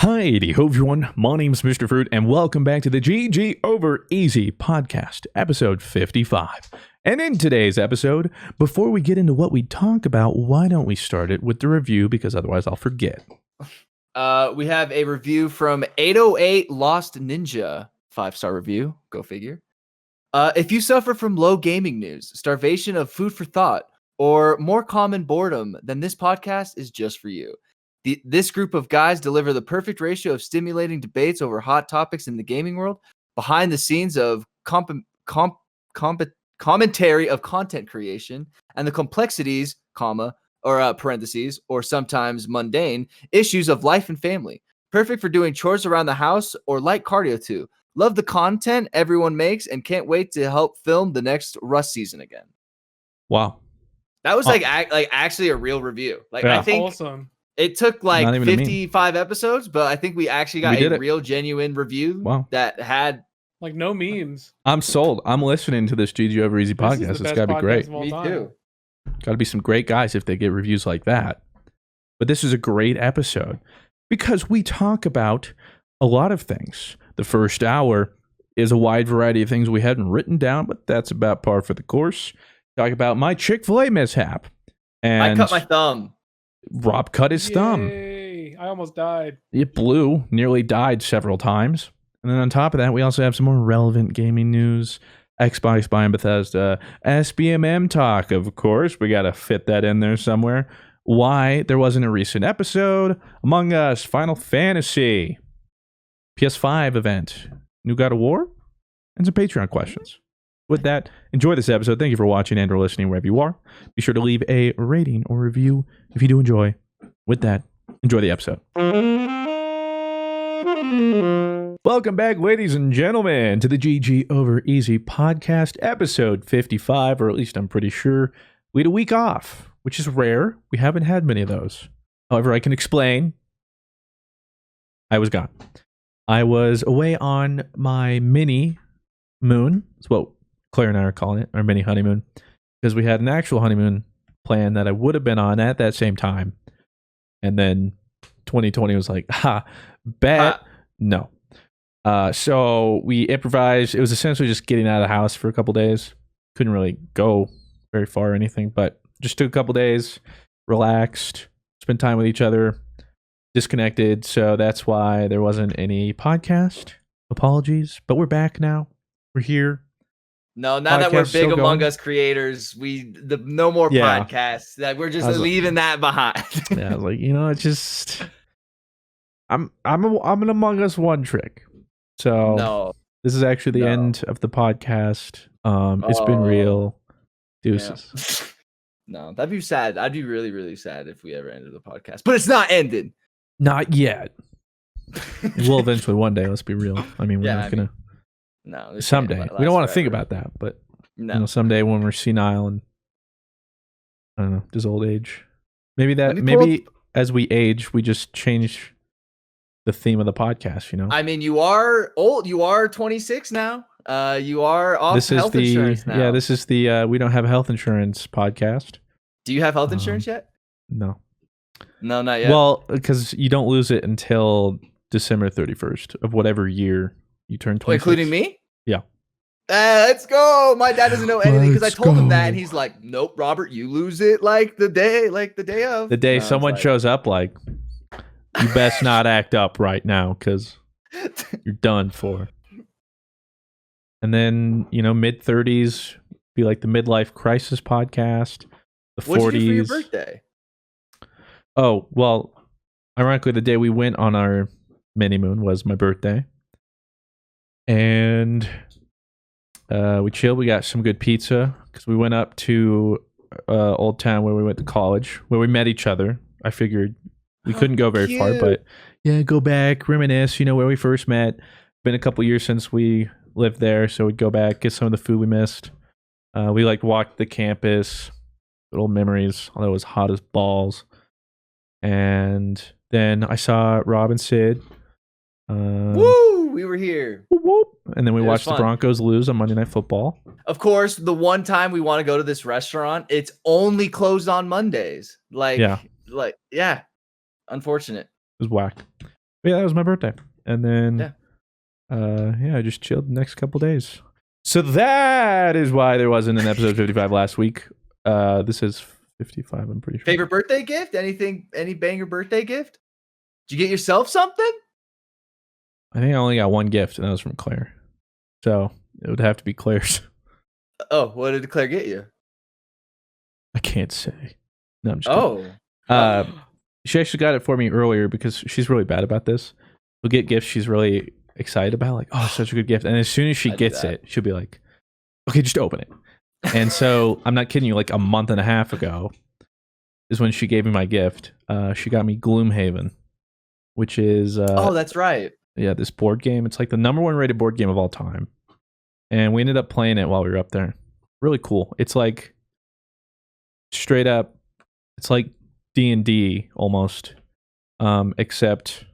Heidi ho everyone, my name's Mr. Fruit, and welcome back to the GG Over Easy podcast, episode 55. And in today's episode, before we get into what we talk about, why don't we start it with the review, because otherwise I'll forget. We have a review from 808 Lost Ninja, 5-star review, go figure. If you suffer from low gaming news, starvation of food for thought, or more common boredom, then this podcast is just for you. This group of guys deliver the perfect ratio of stimulating debates over hot topics in the gaming world, behind the scenes of commentary of content creation, and the complexities, parentheses, or sometimes mundane issues of life and family. Perfect for doing chores around the house or light cardio too. Love the content everyone makes and can't wait to help film the next Rust season again. Wow. That was actually a real review. I think awesome. It took 55 episodes, but I think we actually got a real genuine review that had no memes. I'm sold. I'm listening to this GG Over Easy podcast. It's got to be great. Me too. Got to be some great guys if they get reviews like that. But this is a great episode because we talk about a lot of things. The first hour is a wide variety of things we hadn't written down, but that's about par for the course. Talk about my Chick-fil-A mishap. And I cut my thumb. Rob cut his thumb. I almost died. It blew, nearly died several times. And then on top of that, we also have some more relevant gaming news. Xbox buying Bethesda. SBMM talk, of course. We got to fit that in there somewhere. Why there wasn't a recent episode. Among Us, Final Fantasy. PS5 event. New God of War. And some Patreon questions. With that, enjoy this episode. Thank you for watching and or listening wherever you are. Be sure to leave a rating or review if you do enjoy. With that, enjoy the episode. Welcome back, ladies and gentlemen, to the GG Over Easy podcast, episode 55, or at least I'm pretty sure. We had a week off, which is rare. We haven't had many of those. However, I can explain. I was gone. I was away on my mini moon. That's what Claire and I are calling it, our mini honeymoon, because we had an actual honeymoon plan that I would have been on at that same time. And then 2020 was like, no. So we improvised. It was essentially just getting out of the house for a couple days. Couldn't really go very far or anything, but just took a couple days, relaxed, spent time with each other, disconnected. So that's why there wasn't any podcast. Apologies, but we're back now. We're here. No, now that we're big Among Us creators, no more podcasts. That we're just leaving that behind. Yeah, I was like, it's just I'm an Among Us one trick. So this is actually the end of the podcast. It's been real. Deuces. Yeah. No, that'd be sad. I'd be really, really sad if we ever ended the podcast. But it's not ended. Not yet. It will eventually one day, let's be real. I mean, we're not gonna. No, someday. We don't want to think about that, but someday when we're senile and I don't know, just old age. Maybe as we age, we just change the theme of the podcast, I mean, you are old. You are 26 now. You are off health insurance now. Yeah, this is the we don't have health insurance podcast. Do you have health insurance yet? No. No, not yet. Well, because you don't lose it until December 31st of whatever year you turn 26. Including me? Yeah. Let's go. My dad doesn't know anything because I told him that, and he's like, "Nope, Robert, you lose it the day of." The day someone shows up, you best not act up right now because you're done for. And then mid-30s be like the midlife crisis podcast. The 40s. What'd you do for your birthday? Oh well, ironically, the day we went on our mini moon was my birthday. And we chilled. We got some good pizza because we went up to Old Town where we went to college, where we met each other. I figured we couldn't go very far, but go back, reminisce, where we first met. Been a couple years since we lived there, so we'd go back, get some of the food we missed. We walked the campus, little memories, although it was hot as balls. And then I saw Rob and Sid. Woo! We were here. Whoop, whoop. And then we watched the Broncos lose on Monday Night Football. Of course, the one time we want to go to this restaurant, it's only closed on Mondays. Unfortunate. It was whack. But yeah, that was my birthday. And then, Yeah. I just chilled the next couple days. So that is why there wasn't an episode 55 last week. This is 55, I'm pretty sure. Favorite birthday gift? Any banger birthday gift? Did you get yourself something? I think I only got one gift, and that was from Claire. So it would have to be Claire's. Oh, what did Claire get you? I can't say. No, I'm just kidding. She actually got it for me earlier because she's really bad about this. We'll get gifts she's really excited about, like, oh, such a good gift. And as soon as she gets it, she'll be like, okay, just open it. And so I'm not kidding you, like a month and a half ago is when she gave me my gift. She got me Gloomhaven, which is that's right. Yeah, this board game. It's like the #1 rated board game of all time. And we ended up playing it while we were up there. Really cool. It's like straight up, it's like D&D almost, except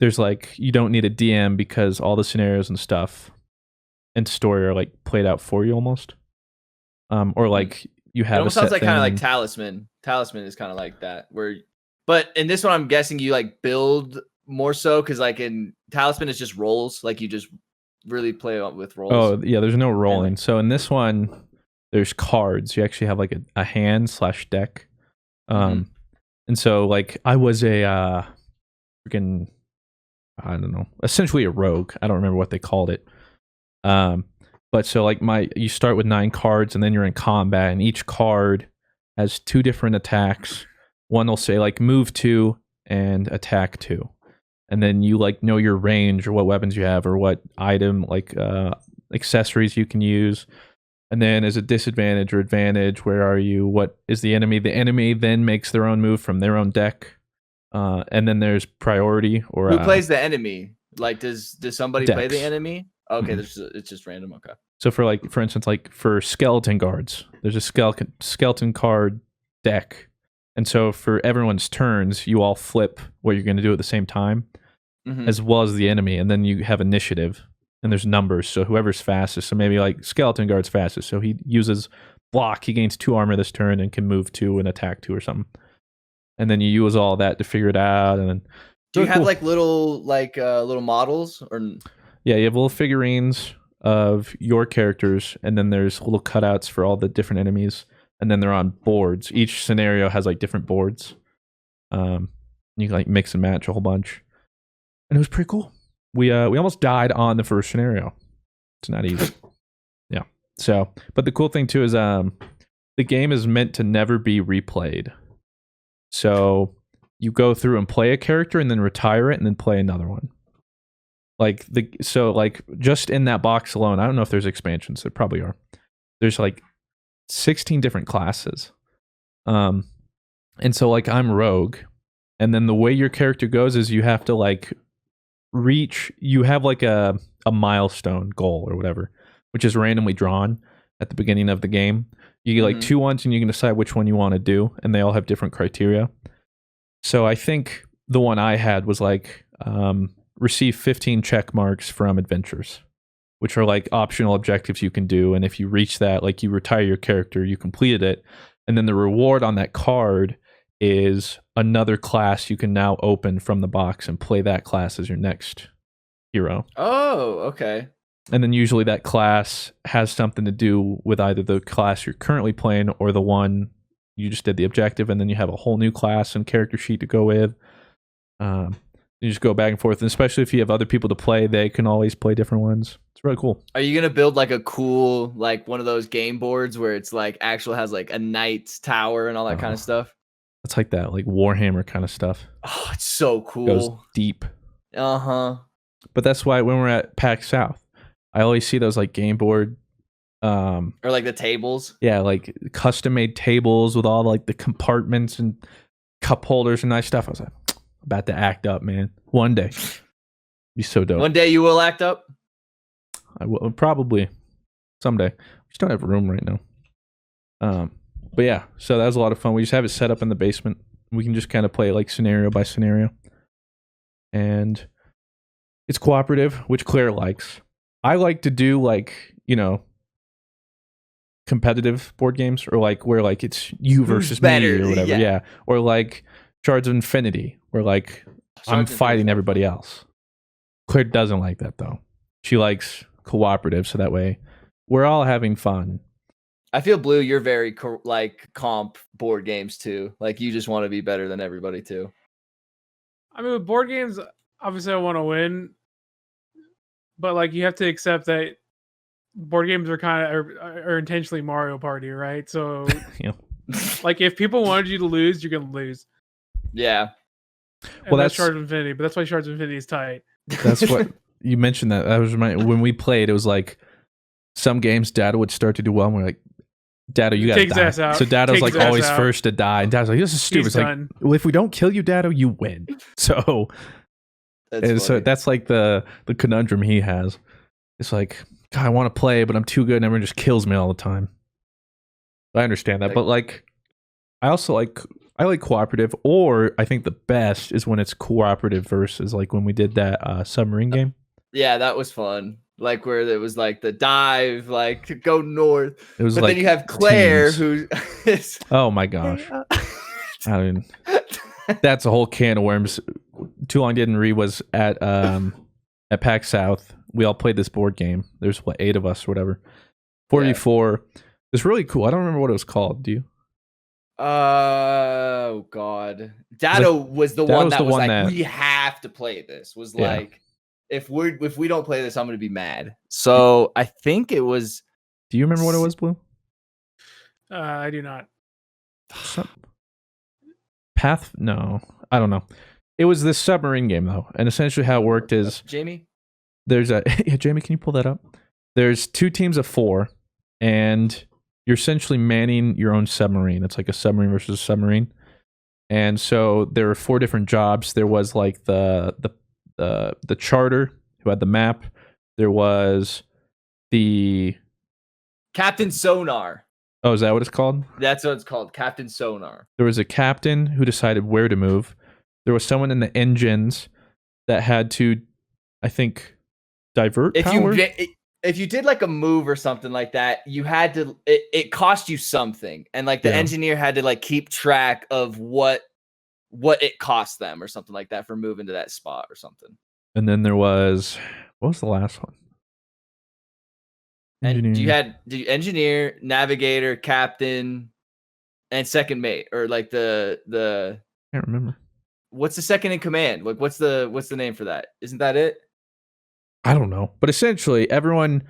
there's like, you don't need a DM because all the scenarios and stuff and story are like played out for you almost. Or like you have It almost a set sounds like kind of like thing. Talisman. Talisman is kind of like that. But in this one, I'm guessing you like build more so because like in Talisman, it's just rolls. Like you just really play with rolls. Oh yeah, there's no rolling. So in this one, there's cards. You actually have like a hand/deck. And so like I was a freaking, I don't know, essentially a rogue. I don't remember what they called it. But so like you start with 9 cards and then you're in combat, and each card has 2 different attacks. One will say like move 2 and attack 2. And then you like know your range or what weapons you have or what item like accessories you can use. And then as a disadvantage or advantage, where are you? What is the enemy? The enemy then makes their own move from their own deck. And then there's priority or who plays the enemy? Like does somebody play the decks. enemy? Okay, it's just random. Okay. So for instance, like for skeleton guards, there's a skeleton card deck. And so for everyone's turns, you all flip what you're going to do at the same time, as well as the enemy. And then you have initiative, and there's numbers. So whoever's fastest, so maybe like skeleton guard's fastest. So he uses block. He gains 2 armor this turn and can move 2 and attack 2 or something. And then you use all that to figure it out. And then do you have like little models or? Yeah, you have little figurines of your characters, and then there's little cutouts for all the different enemies, and then they're on boards. Each scenario has like different boards. You can like mix and match a whole bunch, and it was pretty cool. We almost died on the first scenario. It's not easy. Yeah. So, but the cool thing too is the game is meant to never be replayed. So you go through and play a character, and then retire it, and then play another one. Like just in that box alone, I don't know if there's expansions. There probably are. There's like 16 different classes. And so like I'm rogue, and then the way your character goes is you have to like you have like a milestone goal or whatever, which is randomly drawn at the beginning of the game. You get like 2 ones, and you can decide which one you want to do, and they all have different criteria. So I think the one I had was like receive 15 check marks from adventures, which are like optional objectives you can do. And if you reach that, like you retire your character, you completed it. And then the reward on that card is another class you can now open from the box and play that class as your next hero. Oh, okay. And then usually that class has something to do with either the class you're currently playing or the one you just did the objective. And then you have a whole new class and character sheet to go with. You just go back and forth, and especially if you have other people to play, they can always play different ones. It's really cool. Are you gonna build like a cool, like one of those game boards where it's like has like a knight's tower and all that kind of stuff? It's like that, like Warhammer kind of stuff. Oh, it's so cool. Goes deep. But that's why when we're at PAX South, I always see those like game board, or like the tables. Yeah, like custom made tables with all like the compartments and cup holders and nice stuff. I was like, about to act up, man. One day. Be so dope. One day you will act up? I will, probably. Someday. We just don't have room right now. But yeah, so that was a lot of fun. We just have it set up in the basement. We can just kind of play like scenario by scenario. And it's cooperative, which Claire likes. I like to do like, competitive board games, or like where like it's you versus me or whatever. Yeah. Or like Shards of Infinity, where like I'm Shards fighting Infinity. everybody else. Claire doesn't like that though. She likes cooperative, so that way we're all having fun. I feel Blue. You're very like comp board games too. Like you just want to be better than everybody too. I mean, with board games, obviously I want to win, but like you have to accept that board games are are intentionally Mario Party, right? So, Yeah. like if people wanted you to lose, you're gonna lose. Yeah. And Well, that's that's- Shards of Infinity, but that's why Shards of Infinity is tight. That's what you mentioned. That was when we played. It was like some games, Dado would start to do well, and we're like, Dado, you gotta Take his die. ass out. So Dado's Take like his ass always out. first to die, and Dado's like, this is stupid. He's It's like, done. well, if we don't kill you, Dado, you win. So, and so that's like the conundrum he has. It's like, God, I want to play, but I'm too good, and everyone just kills me all the time. I understand that, Like- but like, I also like cooperative, or I think the best is when it's cooperative versus like when we did that submarine game. Yeah, that was fun. Like where it was like the dive, like to go north. It was But like then you have Claire, teams. who is Oh my gosh, I mean, that's a whole can of worms. Too Long Didn't Read was at PAX South. We all played this board game. There's 8 of us or whatever. 44. It's really cool. I don't remember what it was called. Do you? Oh God, Dado was the one that was like, we have to play this. Was Yeah. like, if we don't play this, I'm gonna be mad. So I think it was. Do you remember what it was, Blue? I do not. Path? No, I don't know. It was this submarine game though, and essentially how it worked is Jamie. there's a yeah, Jamie, can you pull that up? There's 2 teams of 4, and you're essentially manning your own submarine. It's like a submarine versus a submarine. And so there were 4 different jobs. There was like the charter who had the map. There was the Captain Sonar. oh, is that what it's called? That's what it's called, Captain Sonar. There was a captain who decided where to move. There was someone in the engines that had to, I think, divert power. If you did like a move or something like that, you had to. It cost you something, and like the engineer had to like keep track of what it cost them or something like that for moving to that spot or something. And then there was, what was the last one? And you had the engineer, navigator, captain, and second mate, or like the I can't remember. what's the second in command? Like what's the name for that? Isn't that it? I don't know. But essentially, everyone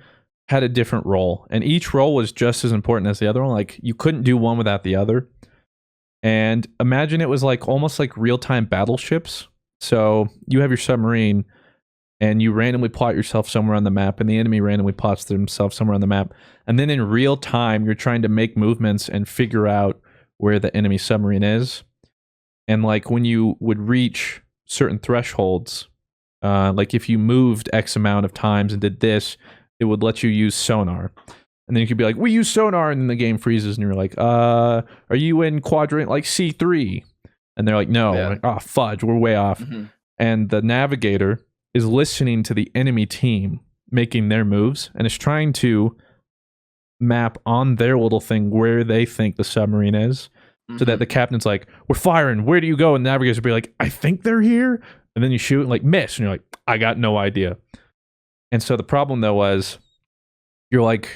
had a different role, and each role was just as important as the other one. Like, you couldn't do one without the other. And imagine it was like almost like real-time battleships. So you have your submarine, and you randomly plot yourself somewhere on the map, and the enemy randomly plots themselves somewhere on the map. And then in real time, you're trying to make movements and figure out where the enemy submarine is. And like when you would reach certain thresholds, like if you moved X amount of times and did this, it would let you use sonar. And then you could be like, we use sonar, and then the game freezes, and you're like, are you in quadrant like C3? And they're like, no. Yeah. Like, oh, fudge, we're way off. Mm-hmm. And the navigator is listening to the enemy team making their moves, and is trying to map on their little thing where they think the submarine is, so that the captain's like, we're firing, where do you go? And the navigators will be like, I think they're here. And then you shoot and like miss, and you're like, I got no idea. And so the problem though was, you're like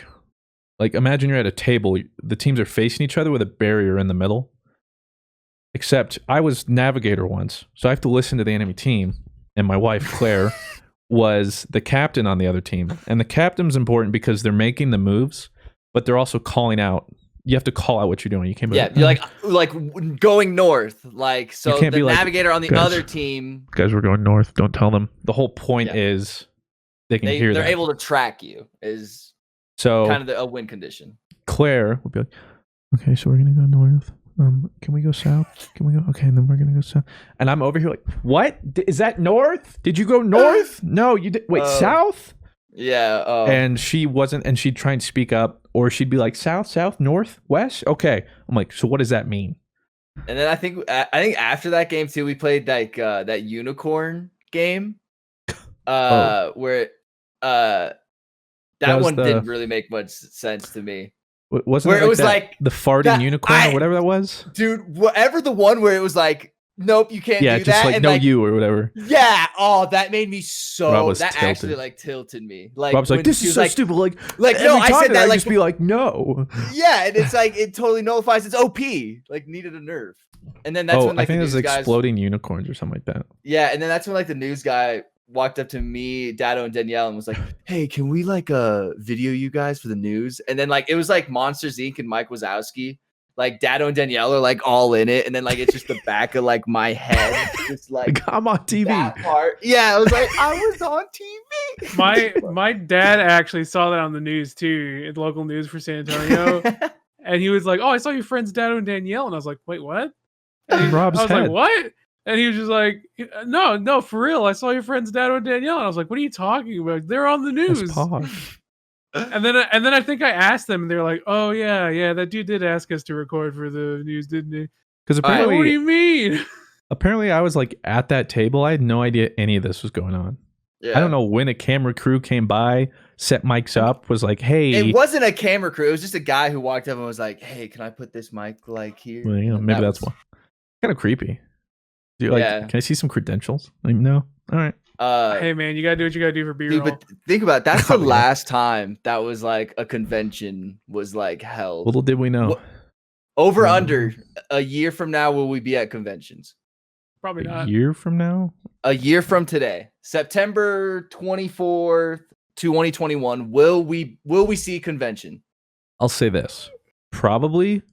imagine you're at a table, the teams are facing each other with a barrier in the middle. Except I was navigator once, so I have to listen to the enemy team, and my wife Claire was the captain on the other team. And the captain's important because they're making the moves, but they're also calling out. You have to call out what you're doing. You can't be you're like going north. Like, so can't the be like, navigator on the guys, other team, guys, we're going north. Don't tell them. The whole point is they can hear they're that. able to track you. Is So kind of a win condition. Claire would be like, okay, so we're gonna go north. Can we go south? Can we go? Okay, and then we're gonna go south. And I'm over here like, what? Is that north? Did you go north? No, you did. Wait, south? Yeah. And she wasn't, and she'd try and speak up, or she'd be like, south, north, west. Okay, I'm like, so what does that mean? And then I think after that game too, we played like that unicorn game, where that one didn't really make much sense to me. Wasn't where it was like the farting unicorn or whatever that was? Dude, whatever the one where it was like nope, you can't Yeah, do just that. like And no you or whatever. yeah. Oh, that made me so. Rob was That tilted. actually like tilted me. Like Rob's like, when this she is was so like, stupid. Like no, every I time said that I like just be like, no. yeah, and it's like it totally nullifies its OP. Like needed a nerf. And then that's when I like think the it was news guys. exploding unicorns or something like that. Yeah, and then that's when like the news guy walked up to me, Dado, and Danielle and was like, "Hey, can we like video you guys for the news?" And then like it was like Monsters Inc. and Mike Wazowski. Like Dado and Danielle are like all in it, and then like it's just the back of like my head, just like I'm on TV. that part. Yeah, I was like, I was on TV. My dad actually saw that on the news too, at local news for San Antonio, and he was like, "Oh, I saw your friends Dado and Danielle," and I was like, "Wait, what?" And Rob's I was head. like, "What?" And he was just like, "No, for real. I saw your friends Dado and Danielle." And I was like, "What are you talking about? They're on the That's news." posh. And then I think I asked them, and they're like, "Oh yeah, that dude did ask us to record for the news, didn't he?" Because All right. What do apparently, you mean? apparently, I was like at that table. I had no idea any of this was going on. Yeah. I don't know when a camera crew came by, set mics up, was like, "Hey." It wasn't a camera crew. It was just a guy who walked up and was like, "Hey, can I put this mic like here?" Well, you know, And maybe that that's was- one. Kind of creepy. Do you, like, Yeah. can I see some credentials? Like, no. All right. Hey man, you gotta do what you gotta do for B-roll. Dude, but think about it. That's the Oh, yeah. last time that was like a convention was like held. Little did we know. What- Over Mhm. under a year from now, will we be at conventions? Probably A not. year from now? A year from today, September 24th, 2021. Will we see convention? I'll say this. Probably,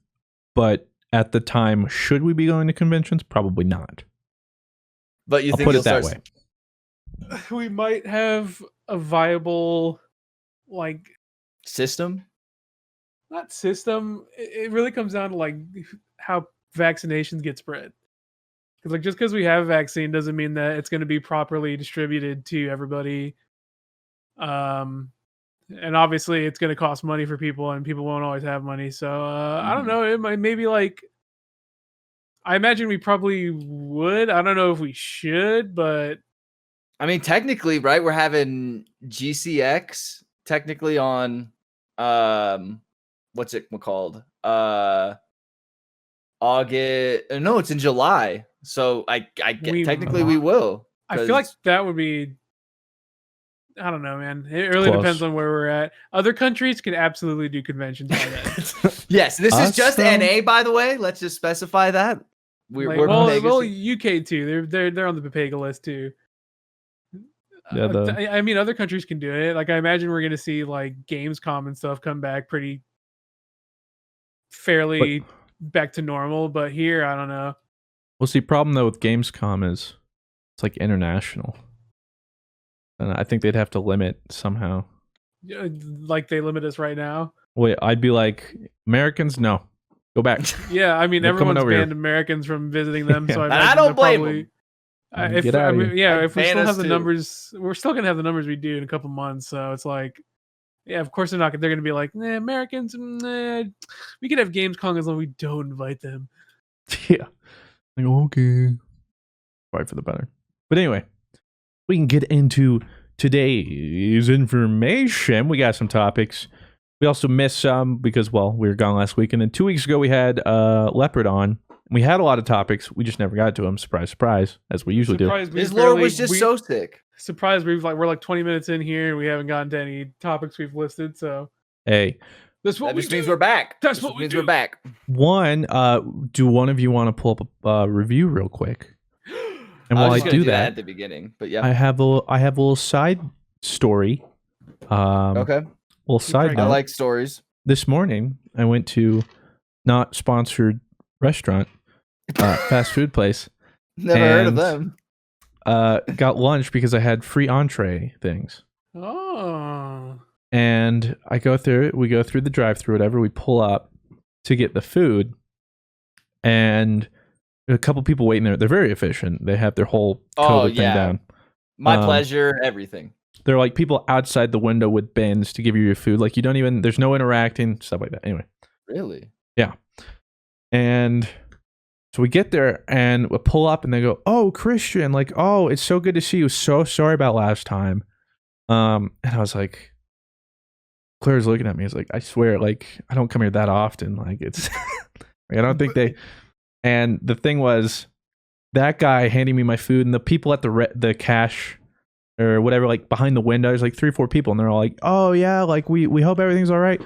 but at the time, should we be going to conventions? Probably not. But you I'll think put you'll it that start? way. We might have a viable, like, System? not system. It really comes down to like how vaccinations get spread. Because like just because we have a vaccine doesn't mean that it's going to be properly distributed to everybody. And obviously it's going to cost money for people, and people won't always have money. So I don't Mhm. know. It might maybe like. I imagine we probably would. I don't know if we should, but I mean, technically, right? We're having GCX technically on what's it called? August. No, it's in July. So I get We technically we will. I feel like 'cause- that would be. I don't know, man. It really Close. depends on where we're at. Other countries can absolutely do conventions by then. yes, this is Us, just though? NA, by the way. Let's just specify that. Like, We're well, Vegas. UK too. They're on the Papega list too. Yeah, I mean, other countries can do it. Like, I imagine we're gonna see like Gamescom and stuff come back pretty fairly back to normal. But here, I don't know. Well, see, problem though with Gamescom is it's like international. And I think they'd have to limit somehow. Like they limit us right now. Wait, I'd be like, Americans, no. Go back. Yeah, I mean, They're coming everyone's over here. banned Americans from visiting them. So Yeah. I And I imagine don't they're blame probably, them. if Get I outta mean, here. yeah, I'd if we ban still us have the too. numbers, we're still gonna have the numbers we do in a couple months. So it's like, yeah, of course they're not. They're gonna be like, nah, Americans. Nah, we could have Gamescom as long as we don't invite them. Yeah. Like, okay. Probably for the better. But anyway, we can get into today's information. We got some topics. We also missed some because, well, we were gone last week. And then 2 weeks ago, we had Leopard on. We had a lot of topics. We just never got to them. Surprise, surprise, as we usually do. Surprised we His lore barely- was just we- so sick. surprised we're like 20 minutes in here and we haven't gotten to any topics we've listed. So Hey, that's what That we just means do. we're back. That's This what we means do. we're back. one, do one of you want to pull up a review real quick? And I while was I just gonna do that that, at the beginning, but yeah. I have a little side story. Okay. Little side I I note. like stories. This morning, I went to not sponsored restaurant, fast food place. Never heard of And- them. Got lunch because I had free entree things. Oh, And I go through it. We go through the drive-through, whatever. We pull up to get the food, and a couple people waiting there. They're very efficient. They have their whole Oh, COVID yeah. thing down. My um, pleasure. Everything. They're like people outside the window with bins to give you your food. Like you don't even. There's no interacting stuff like that. Anyway. Really? And so we get there and we pull up and they go, "Oh, Christian, like, oh, it's so good to see you. So sorry about last time." And I was like, Claire's looking at me. It's like, I swear, like, I don't come here that often. Like, it's, like, I don't think they. And the thing was, that guy handing me my food, and the people at the cash or whatever, like behind the window, there's like 3 or 4 people, and they're all like, "Oh yeah, like we hope everything's all right."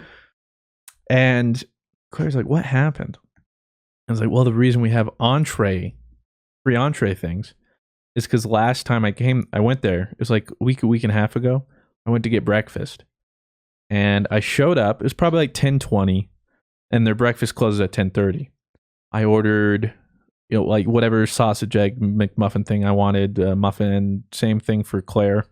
And Claire's like, "What happened?" I was like, "Well, the reason we have free entree things, is because last time I went there. It was like a week and a half ago. I went to get breakfast, and I showed up. It was probably like 10:20, and their breakfast closes at 10:30. I ordered, like whatever sausage egg McMuffin thing I wanted, muffin, same thing for Claire.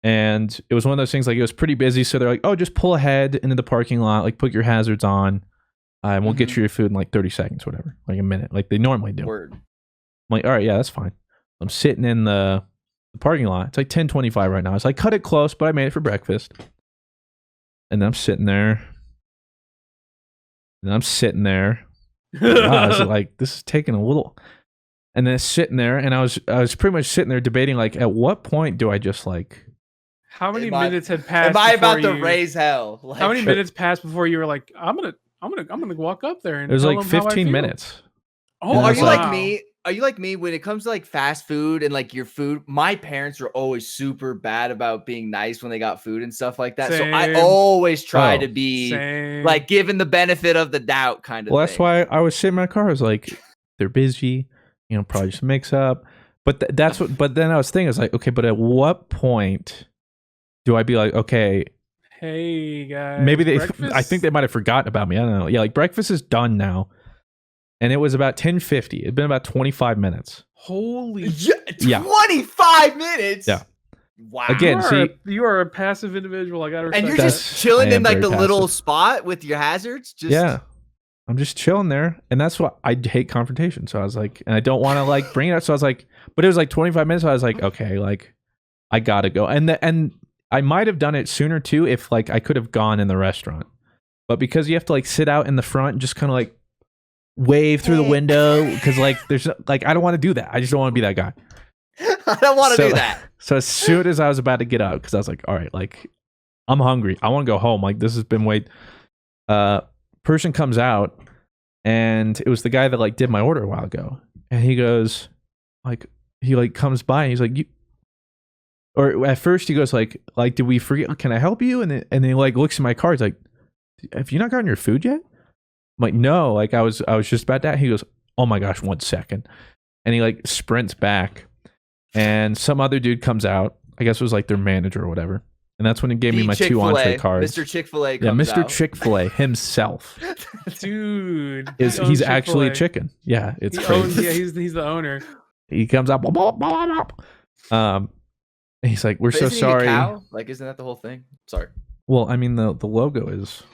And it was one of those things, like it was pretty busy, so they're like, "Oh, just pull ahead into the parking lot, like put your hazards on, and we'll get you your food in like 30 seconds, whatever, like a minute, like they normally do." Word. I'm like, "All right, yeah, that's fine." I'm sitting in the parking lot. It's like 10:25 right now. It's like, cut it close, but I made it for breakfast. And then I'm sitting there. Wow, I was like, this is taking a little. And then sitting there, and I was pretty much sitting there debating, like, at what point do I just like? How many minutes had passed? Am I about to raise hell? Like, how many minutes passed before you were like, I'm gonna walk up there and it was tell like them how I 15 feel? minutes. Oh, And are I was you like- like me? Are you like me when it comes to like fast food and like your food? My parents were always super bad about being nice when they got food and stuff like that. So I Same. always try to Same. be like given the benefit of the doubt kind of Well, thing. that's why I was sitting in my car. I was like, they're busy, probably just mix up. But that's what. But then I was thinking, I was like, okay, but at what point do I be like, okay, Hey guys, maybe they? breakfast? I think they might have forgotten about me. I don't know. Yeah, like breakfast is done now, and it was about 10:50. It'd been about 25 minutes. Holy yeah, 25 minutes. Yeah. Wow. Again, you are a passive individual. I gotta respect and you're that. just chilling I in am like the very little passive. spot with your hazards. Just Yeah. I'm just chilling there, and that's what I hate confrontation. So I was like, and I don't want to like bring it up. So I was like, but it was like 25 minutes. So I was like, okay, like I gotta go, and I might have done it sooner too if like I could have gone in the restaurant, but because you have to like sit out in the front and just kind of like wave through the window because like there's like I don't want to do that. I just don't want to be that guy. I don't want to do that. So as soon as I was about to get up, because I was like, all right, like I'm hungry. I want to go home. Like this has been person comes out, and it was the guy that like did my order a while ago, and he goes like he like comes by and he's like, you, or at first he goes like did we forget, can I help you? And then he like looks in my car, he's like, have you not gotten your food yet? I'm like, no, like I was just about that. He goes, oh my gosh, 1 second. And he like sprints back, and some other dude comes out, I guess it was like their manager or whatever. And that's when he gave me my 2 entree cards. Mr. Chick-fil-A Yeah, comes Mr. out. Chick-fil-A himself. Dude, He's actually a chicken. Yeah, it's crazy. He's the owner. He comes out, and he's like, we're But so isn't he a sorry. cow? Like, isn't that the whole thing? Sorry. Well, I mean, the logo is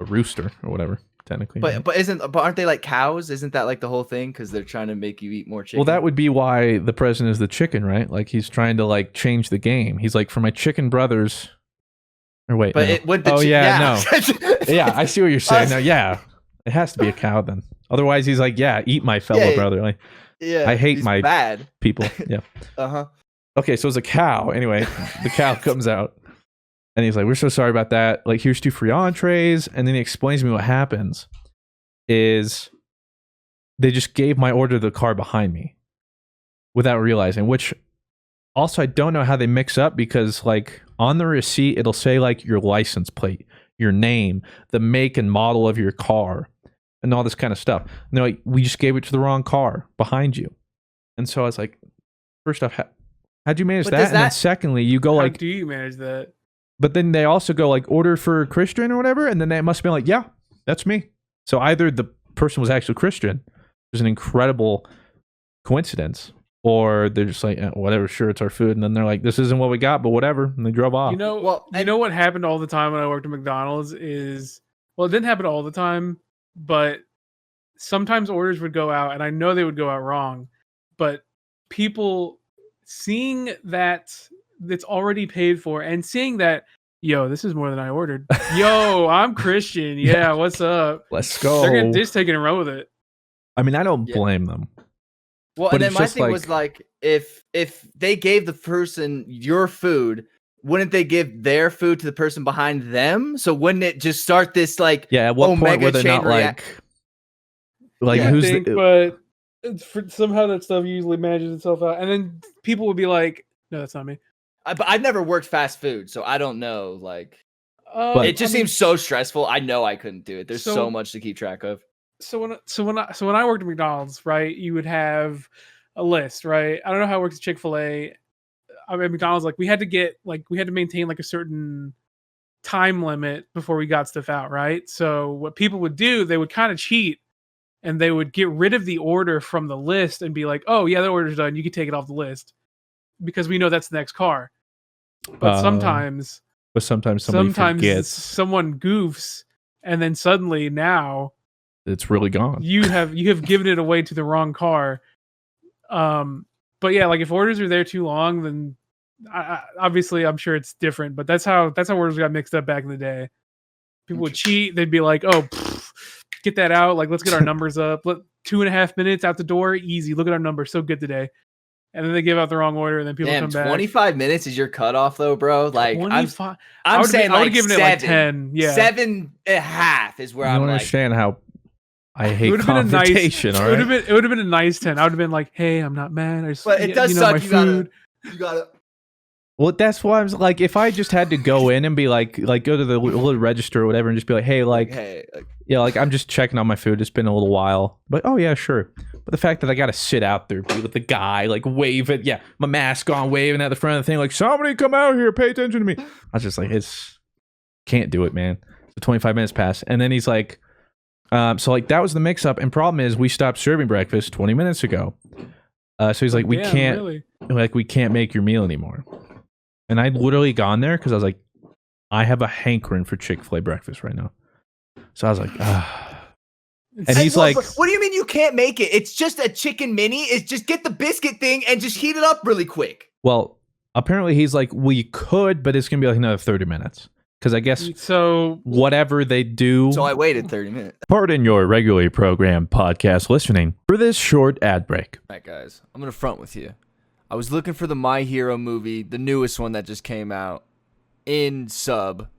a rooster or whatever, technically. But aren't they like cows? Isn't that like the whole thing? Because they're trying to make you eat more chicken. Well, that would be why the president is the chicken, right? Like he's trying to like change the game. He's like, for my chicken brothers. Or wait, But no. it would. The no. Yeah, I see what you're saying. No, yeah, it has to be a cow then. Otherwise, he's like, yeah, eat my fellow brother. Like, yeah, I hate he's my bad people. Yeah. Uh-huh. Okay, so it's a cow. Anyway, the cow comes out, and he's like, we're so sorry about that. Like, here's 2 free entrees. And then he explains to me what happens is they just gave my order to the car behind me without realizing, which also I don't know how they mix up, because like on the receipt, it'll say like your license plate, your name, the make and model of your car, and all this kind of stuff. And they're like, we just gave it to the wrong car behind you. And so I was like, first off, how'd you manage that? And then secondly, you go How like, do you manage that? but then they also go like, order for Christian or whatever. And then they must be like, yeah, that's me. So either the person was actually Christian, there's an incredible coincidence, or they're just like, whatever, sure, it's our food. And then they're like, this isn't what we got, but whatever. And they drove off. You know what happened all the time when I worked at McDonald's is, well, it didn't happen all the time, but sometimes orders would go out, and I know they would go out wrong, but people seeing that it's already paid for and seeing that, yo, this is more than I ordered. Yo, I'm Christian. Yeah, what's up? Let's go. They're gonna just take it and run with it. I mean, I don't blame them. Well, But and then it's my just thing was like, if they gave the person your food, wouldn't they give their food to the person behind them? So wouldn't it just start this like Yeah, at what point omega were they chain not like yeah, who's but somehow that stuff usually manages itself out, and then people would be like, "No, that's not me." But I've never worked fast food, so I don't know. Like, But- it just seems so stressful. I know I couldn't do it. There's so much to keep track of. So when I worked at McDonald's, right, you would have a list, right? I don't know how it works at Chick-fil-A. I mean, McDonald's, like we had to maintain like a certain time limit before we got stuff out, right? So what people would do, they would kind of cheat and they would get rid of the order from the list and be like, "Oh yeah, that order's done. You can take it off the list because we know that's the next car." But sometimes somebody forgets. someone goofs, and then suddenly now It's really gone. you have given it away to the wrong car. But yeah, like if orders are there too long, then obviously I'm sure it's different. But that's how orders got mixed up back in the day. People would cheat. They'd be like, "Oh, get that out. Like, let's get our numbers up. 2.5 minutes out the door, easy. Look at our numbers, so good today." And then they give out the wrong order, and then people come back. 25 minutes is your cutoff, though, bro. Like, I'm saying, I would like, have given it like 10. Yeah, 7.5 is where I I'm don't like. understand how I hate it would have been a confrontation. nice. All right? It would have been a nice 10. I would have been like, "Hey, I'm not mad. I just, But it does suck. My You food." gotta. Well, that's why I'm like, if I just had to go in and be like go to the little register or whatever and just be like, "Hey, yeah, like I'm just checking on my food. It's been a little while." But oh yeah, sure. But the fact that I got to sit out there, be with the guy, like waving, yeah, my mask on, waving at the front of the thing, like, "Somebody come out here, pay attention to me." I was just like, can't do it, man. So 25 minutes pass, and then he's like, so like that was the mix-up, and problem is we stopped serving breakfast 20 minutes ago. So he's like, we can't make your meal anymore. And I'd literally gone there because I was like, I have a hankering for Chick-fil-A breakfast right now. So I was like, And he's like, "What do you mean you can't make it? It's just a chicken mini. It's just get the biscuit thing and just heat it up really quick." Well, apparently he's like, we could, but it's going to be like another 30 minutes. Because I guess whatever they do. So I waited 30 minutes. Pardon your regularly programmed podcast listening for this short ad break. All right, guys, I'm going to front with you. I was looking for the My Hero movie, the newest one that just came out, in sub.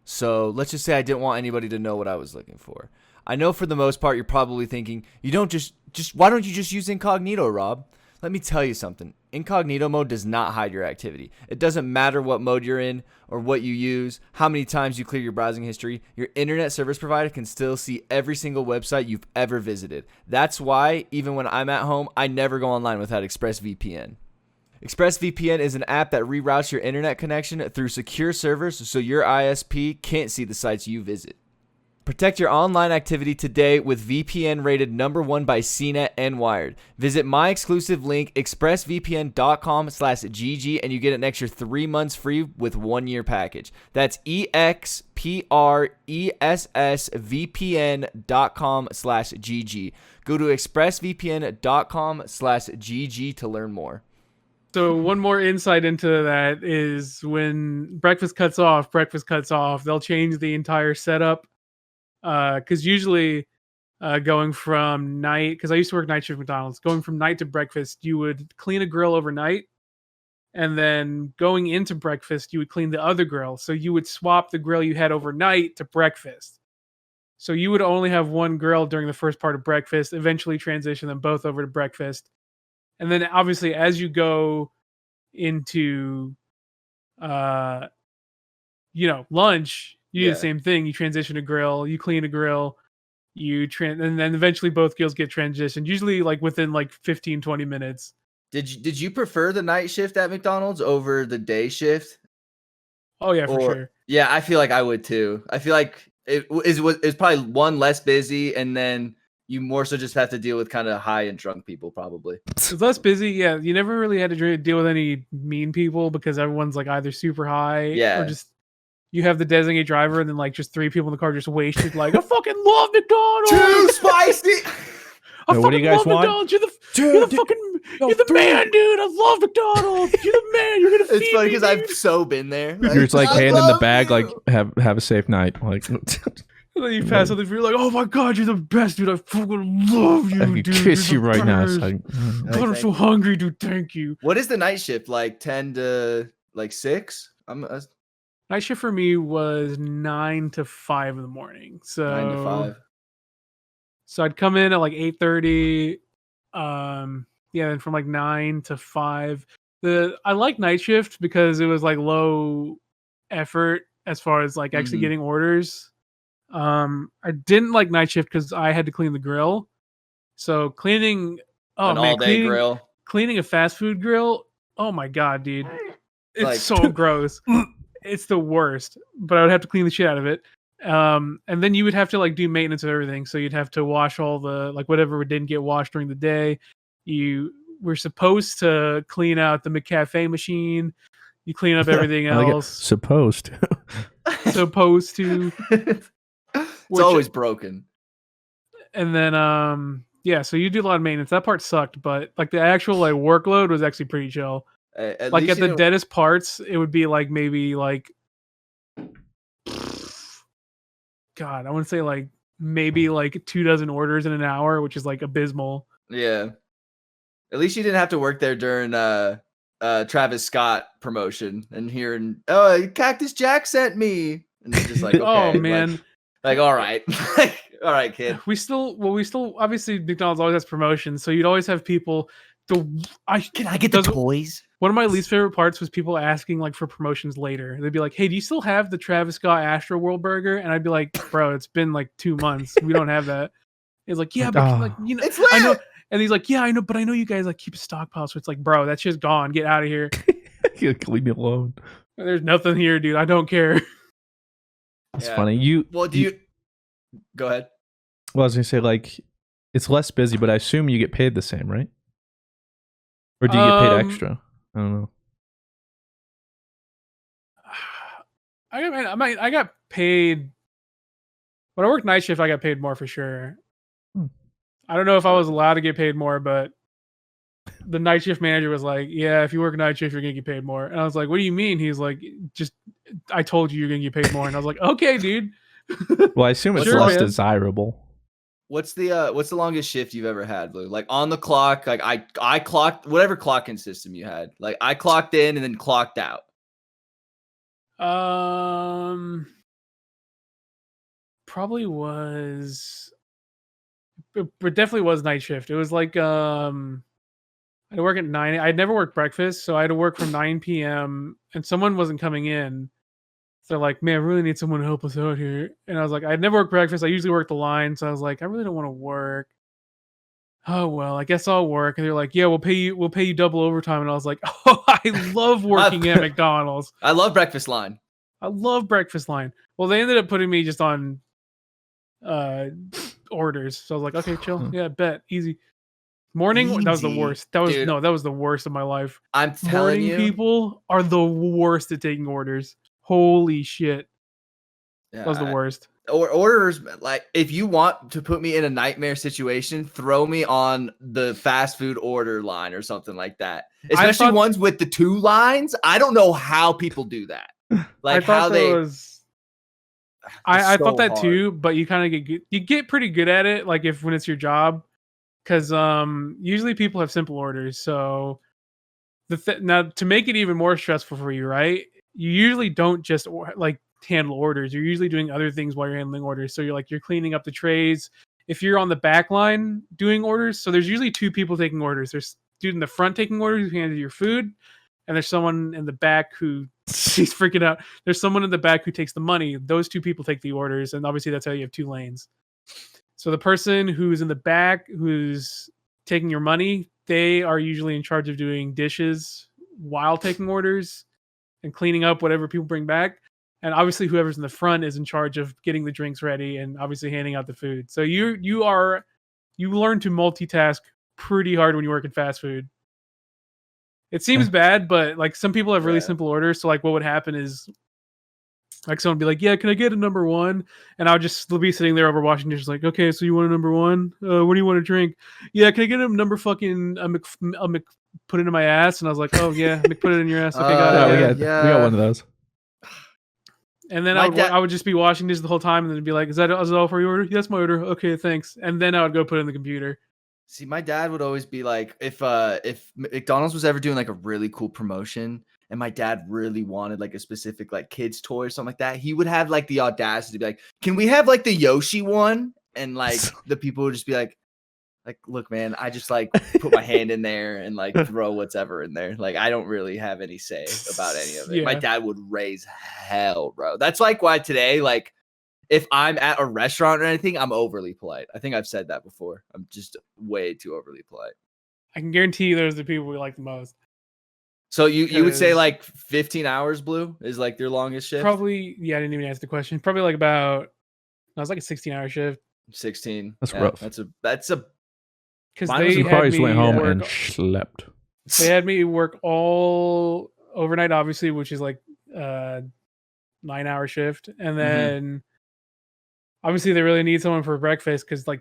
So let's just say I didn't want anybody to know what I was looking for. I know for the most part you're probably thinking, you don't just why don't you just use incognito, Rob? Let me tell you something. Incognito mode does not hide your activity. It doesn't matter what mode you're in or what you use, how many times you clear your browsing history. Your internet service provider can still see every single website you've ever visited. That's why, even when I'm at home, I never go online without ExpressVPN. ExpressVPN is an app that reroutes your internet connection through secure servers so your ISP can't see the sites you visit. Protect your online activity today with VPN rated #1 by CNET and Wired. Visit my exclusive link, expressvpn.com/GG, and you get an extra 3 months free with 1 year package. That's expressvpn.com/GG. Go to expressvpn.com/GG to learn more. So one more insight into that is when breakfast cuts off, they'll change the entire setup. Because usually going from night, because I used to work night shift at McDonald's, going from night to breakfast, you would clean a grill overnight. And then going into breakfast, you would clean the other grill. So you would swap the grill you had overnight to breakfast. So you would only have one grill during the first part of breakfast, eventually transition them both over to breakfast. And then obviously as you go into, lunch, you do the same thing. You transition a grill, you clean a grill, and then eventually both grills get transitioned, usually like within like 15, 20 minutes. Did you prefer the night shift at McDonald's over the day shift? Oh yeah, for sure. Yeah, I feel like I would too. I feel like it's probably one less busy, and then you more so just have to deal with kind of high and drunk people probably. It's less busy. Yeah, you never really had to deal with any mean people because everyone's like either super high or just you have the designated driver and then like just 3 people in the car just wasted like, "I fucking love McDonald's. Too spicy." What do you guys want? McDonald's. You're the man, dude. I love McDonald's. You're the man. You're gonna feed me. It's funny because I've so been there. You're just like handing the bag, like have a safe night. Like and then you pass something for you, like, "Oh my god, you're the best, dude. I fucking love you, I can dude. kiss you right now. God, I'm so hungry, dude. Thank you." What is the night shift like? 10 to like 6? Night shift for me was 9 to 5 in the morning. So 9 to 5. So I'd come in at like 8:30, Yeah, and from like 9 to 5. I like night shift because it was like low effort as far as like actually Mhm. getting orders. I didn't like night shift because I had to clean the grill. So cleaning, oh An man, all-day grill. cleaning a fast food grill. Oh my god, dude, it's Like- so gross. It's the worst. But I would have to clean the shit out of it. And then you would have to like do maintenance of everything. So you'd have to wash all the like whatever didn't get washed during the day. You were supposed to clean out the McCafe machine. You clean up everything I like it. else. Supposed to. Supposed to. It's Which- always broken. And then yeah, so you do a lot of maintenance. That part sucked, but like the actual like workload was actually pretty chill. At Like least at you the didn't- deadest parts, it would be like maybe like God, I want to say like maybe like 24 orders in an hour, which is like abysmal. Yeah. At least you didn't have to work there during Travis Scott promotion and hearing, oh, Cactus Jack sent me. And it's just like, okay. Oh like- man. Like, all right. All right, kid. We still obviously McDonald's always has promotions, so you'd always have people. Can I get Does- toys? One of my least favorite parts was people asking like for promotions later. They'd be like, "Hey, do you still have the Travis Scott Astro World Burger?" And I'd be like, "Bro, it's been like 2 months. We don't have that." He's like, "Yeah, but like you know, It's lit. I know." And he's like, "Yeah, I know, but I know you guys like keep a stockpile." So it's like, "Bro, that shit's gone. Get out of here. Leave me alone. There's nothing here, dude. I don't care." It's Yeah. funny. Well, do you go ahead? Well, I was gonna say like it's less busy, but I assume you get paid the same, right? Or do you get paid extra? I don't know. I got paid when I worked night shift. I got paid more for sure. Hmm. I don't know if I was allowed to get paid more, but the night shift manager was like, "Yeah, if you work night shift, you're gonna get paid more." And I was like, "What do you mean?" He's like, "Just, I told you you're gonna get paid more." And I was like, "Okay, dude." Well, I assume it's Sure, less man. desirable. What's the longest shift you've ever had, Blue? Like on the clock, like I clocked whatever clocking system you had. Like I clocked in and then clocked out. Probably was, it definitely was night shift. It was like I had to work at 9. I'd never worked breakfast, so I had to work from 9 p.m. and someone wasn't coming in. So they're like, "Man, I really need someone to help us out here." And I was like, "I'd never worked breakfast. I usually work the line." So I was like, "I really don't want to work." Oh well, I guess I'll work. And they're like, "Yeah, we'll pay you double overtime." And I was like, "Oh, I love working at McDonald's. I love breakfast line. I love breakfast line." Well, they ended up putting me just on orders. So I was like, "Okay, chill. Yeah, bet. Easy." Morning, that was the Easy. worst. That was Dude. that was the worst of my life. I'm telling Morning you, people are the worst at taking orders. Holy shit. yeah, That was the worst. or orders, like if you want to put me in a nightmare situation, throw me on the fast food order line or something like that. Especially thought- ones with the 2 lines. I don't know how people do that. Like I thought how that they was I so thought that hard. too, but you kind of get good, you get pretty good at it like if when it's your job, because usually people have simple orders. So now to make it even more stressful for you, right? You usually don't just like handle orders. You're usually doing other things while you're handling orders. So you're cleaning up the trays. If you're on the back line doing orders, so there's usually 2 people taking orders. There's dude in the front taking orders who handles your food, and there's someone in the back who he's freaking out. There's someone in the back who takes the money. Those 2 people take the orders, and obviously that's how you have 2 lanes. So the person who's in the back who's taking your money, they are usually in charge of doing dishes while taking orders and cleaning up whatever people bring back. And obviously whoever's in the front is in charge of getting the drinks ready and obviously handing out the food. So you learn to multitask pretty hard when you work in fast food. It seems bad, but like some people have really Yeah. simple orders. So like what would happen is like someone would be like, "Yeah, can I get a number 1?" And I would just be sitting there over washing dishes like, "Okay, so you want a number 1? What do you want to drink?" "Yeah, can I get a number fucking put it in my ass?" And I was like, "Oh yeah, put it in your ass." Okay, got Oh, it. we got one of those. And then My I would just be washing dishes the whole time, and then be like, is that all for your order?" "Yes, my order." "Okay, thanks." And then I would go put it in the computer. See, my dad would always be like, if McDonald's was ever doing like a really cool promotion, and my dad really wanted like a specific like kids toy or something like that, he would have like the audacity to be like, "Can we have like the Yoshi one?" And like the people would just be like, Like, look, man, I just like put my hand in there and like throw whatever in there. Like, I don't really have any say about any of it. Yeah. My dad would raise hell, bro. That's like why today, like, if I'm at a restaurant or anything, I'm overly polite. I think I've said that before. I'm just way too overly polite. I can guarantee you those are the people we like the most. So you would say 'Cause- like 15 hours, Blue, is like your longest shift? Probably, yeah, I didn't even ask the question. Probably like about, no, it was like a 16-hour shift. 16. That's Yeah, rough. That's a Because Mine was they You had probably just me went home work, and slept. they had me work all overnight, obviously, which is like 9-hour shift, and then obviously they really need someone for breakfast because like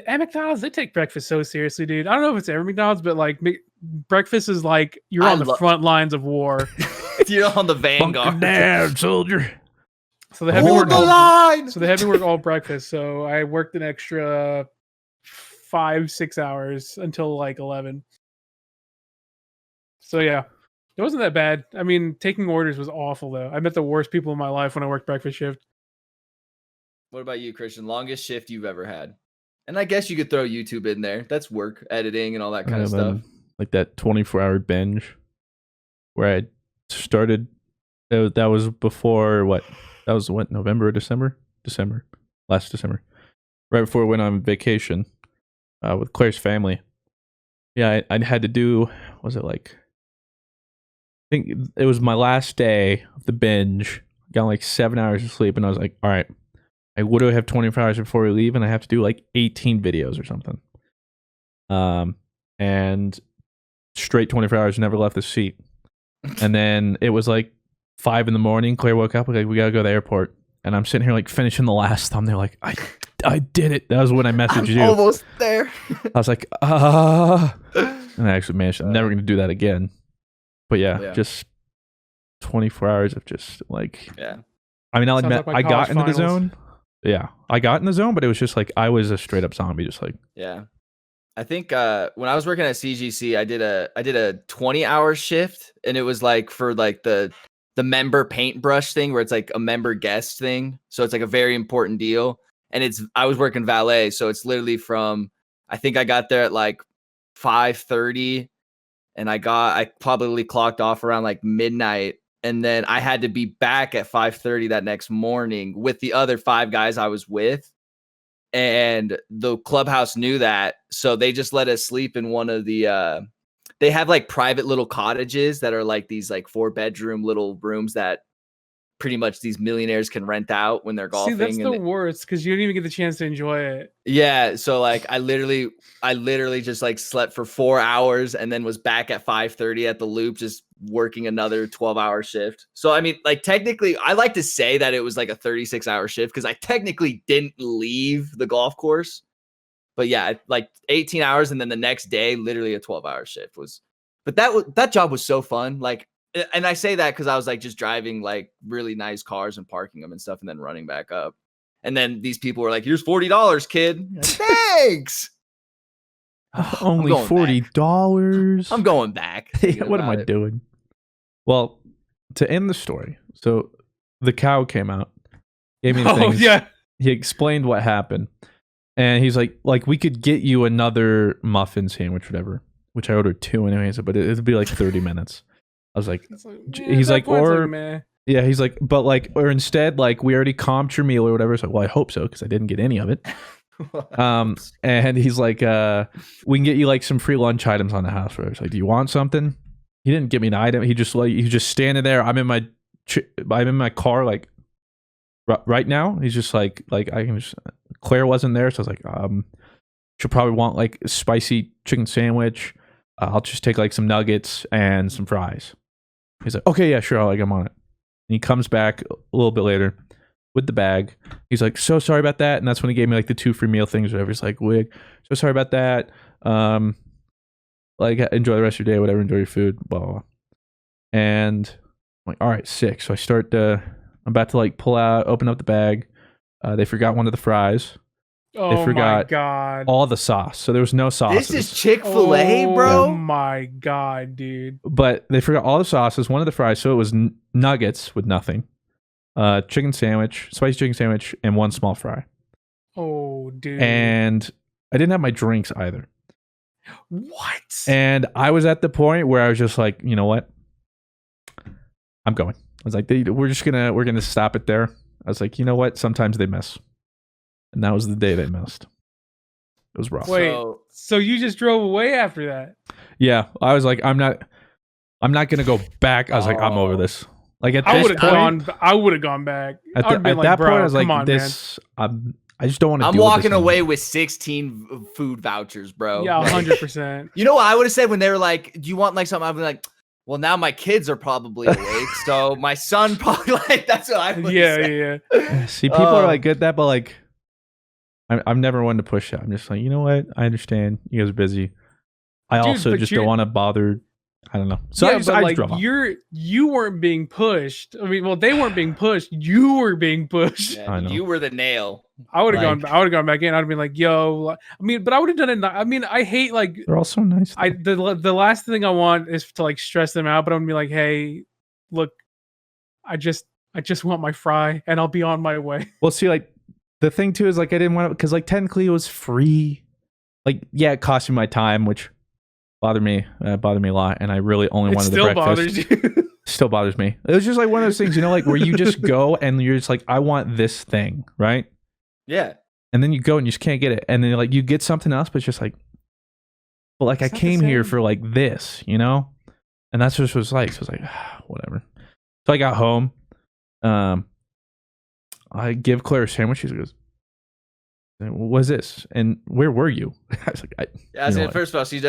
at McDonald's they take breakfast so seriously, dude. I don't know if it's every McDonald's, but like breakfast is like you're on the front lines of war. You're on the vanguard. Down, soldier. So they had me Hold work the all, line. so they had me work all breakfast. So I worked an extra 5-6 hours until like 11. So yeah, it wasn't that bad. I mean, taking orders was awful though. I met the worst people in my life when I worked breakfast shift. What about you, Christian? Longest shift you've ever had? And I guess you could throw YouTube in there. That's work, editing, and all that kind of stuff. Like that 24-hour binge where I started. That was before what? That was what? November or December? Last December. Right before I went on vacation with Claire's family. Yeah, I had to do. Was it like? I think it was my last day of the binge. Got like 7 hours of sleep, and I was like, all right. I literally have 24 hours before we leave, and I have to do like 18 videos or something. And straight 24 hours, never left the seat. And then it was like 5 a.m. Claire woke up, like, we gotta go to the airport. And I'm sitting here like finishing the last thumbnail, like, I did it. That was when I messaged you. Almost there. I was like, and I actually managed. I'm never gonna do that again. But yeah, just 24 hours of just like, yeah. I mean, I'll admit, like I got into the finals. zone. Yeah, I got in the zone, but it was just like I was a straight up zombie, just like. Yeah. I think when I was working at CGC, I did a 20-hour shift, and it was like for like the member paintbrush thing where it's like a member guest thing. So it's like a very important deal. And I was working valet, so it's literally from, I think I got there at like 5:30, and I probably clocked off around like midnight. And then I had to be back at 5:30 that next morning with the other 5 guys I was with. And the clubhouse knew that. So they just let us sleep in one of the, they have like private little cottages that are like these like 4-bedroom little rooms that pretty much these millionaires can rent out when they're golfing. See, that's the worst because you don't even get the chance to enjoy it. Yeah. So like I literally just like slept for 4 hours and then was back at 5:30 at the loop, just working another 12-hour shift. So I mean, like technically I like to say that it was like a 36-hour shift because I technically didn't leave the golf course. But yeah, like 18 hours and then the next day, literally a 12-hour shift was. But that job was so fun. Like, and I say that because I was like just driving like really nice cars and parking them and stuff and then running back up. And then these people were like, here's $40, kid. Like, thanks. Only $40. I'm going back. What am I doing? Well, to end the story, so the cow came out, gave me the things. Yeah. He explained what happened. And he's like, we could get you another muffin sandwich, whatever, which I ordered 2 anyways, but it'd be like 30 minutes. I was like, he's like, yeah, he's like, but like, or instead, like, we already comped your meal or whatever. So, well, I hope so, because I didn't get any of it. And he's like, we can get you like some free lunch items on the house. Where it's like, do you want something? He didn't give me an item. He just standing there. I'm in my car, like right now. He's just like I can just. Claire wasn't there, so I was like, she'll probably want like a spicy chicken sandwich. I'll just take like some nuggets and some fries. He's like, okay, yeah, sure, I'll like, I'm on it. And he comes back a little bit later with the bag. He's like, so sorry about that. And that's when he gave me like the 2 free meal things, whatever. He's like, wig, so sorry about that. Like, enjoy the rest of your day, whatever, enjoy your food, blah, blah, blah. And I'm like, all right, sick. So I start I'm about to like open up the bag. They forgot one of the fries. Oh, they forgot my God. all the sauce. So there was no sauces. This is Chick-fil-A, bro. Oh my God, dude. But they forgot all the sauces, one of the fries. So it was nuggets with nothing. Chicken sandwich, spicy chicken sandwich, and 1 small fry. Oh, dude. And I didn't have my drinks either. What? And I was at the point where I was just like, you know what? I'm going. I was like, we're gonna stop it there. I was like, you know what? Sometimes they miss, and that was the day they missed. It was rough. Wait, so you just drove away after that? Yeah, I was like, I'm not gonna go back. I was like, I'm over this. Like at this point, I would have gone back. At that point, I was like, this. I just don't want to. I'm walking away with 16 food vouchers, bro. Yeah, 100%. You know what I would have said when they were like, "Do you want like something?" I'd be like, "Well, now my kids are probably awake, so my son probably like." That's what I would. Yeah. See, people are like good at that, but like, I'm never one to push it. I'm just like, you know what? I understand you guys are busy. I also just don't want to bother. I don't know. So yeah, I like drove off. you weren't being pushed. I mean, well, they weren't being pushed. You were being pushed. Yeah, I know. you were the nail. I would have gone. I would have gone back in. I'd have been like, "Yo," I mean, but I would have done it. I mean, I hate like They're all so nice. the last thing I want is to like stress them out. But I'm gonna be like, "Hey, look, I just want my fry, and I'll be on my way." Well, see, like the thing too is like I didn't want to because like technically it was free. Like yeah, it cost me my time, which bothered me a lot, and I really only wanted the breakfast. Still bothers you. Still bothers me. It was just like one of those things, you know, like where you just go and you're just like, I want this thing, right? Yeah. And then you go and you just can't get it, and then like you get something else, but it's just like, well, like I came here for like this, you know, and that's what it was like. So it's like whatever. So I got home. I give Claire a sandwich. She goes, "What is this? And where were you?" I was like, First of all, she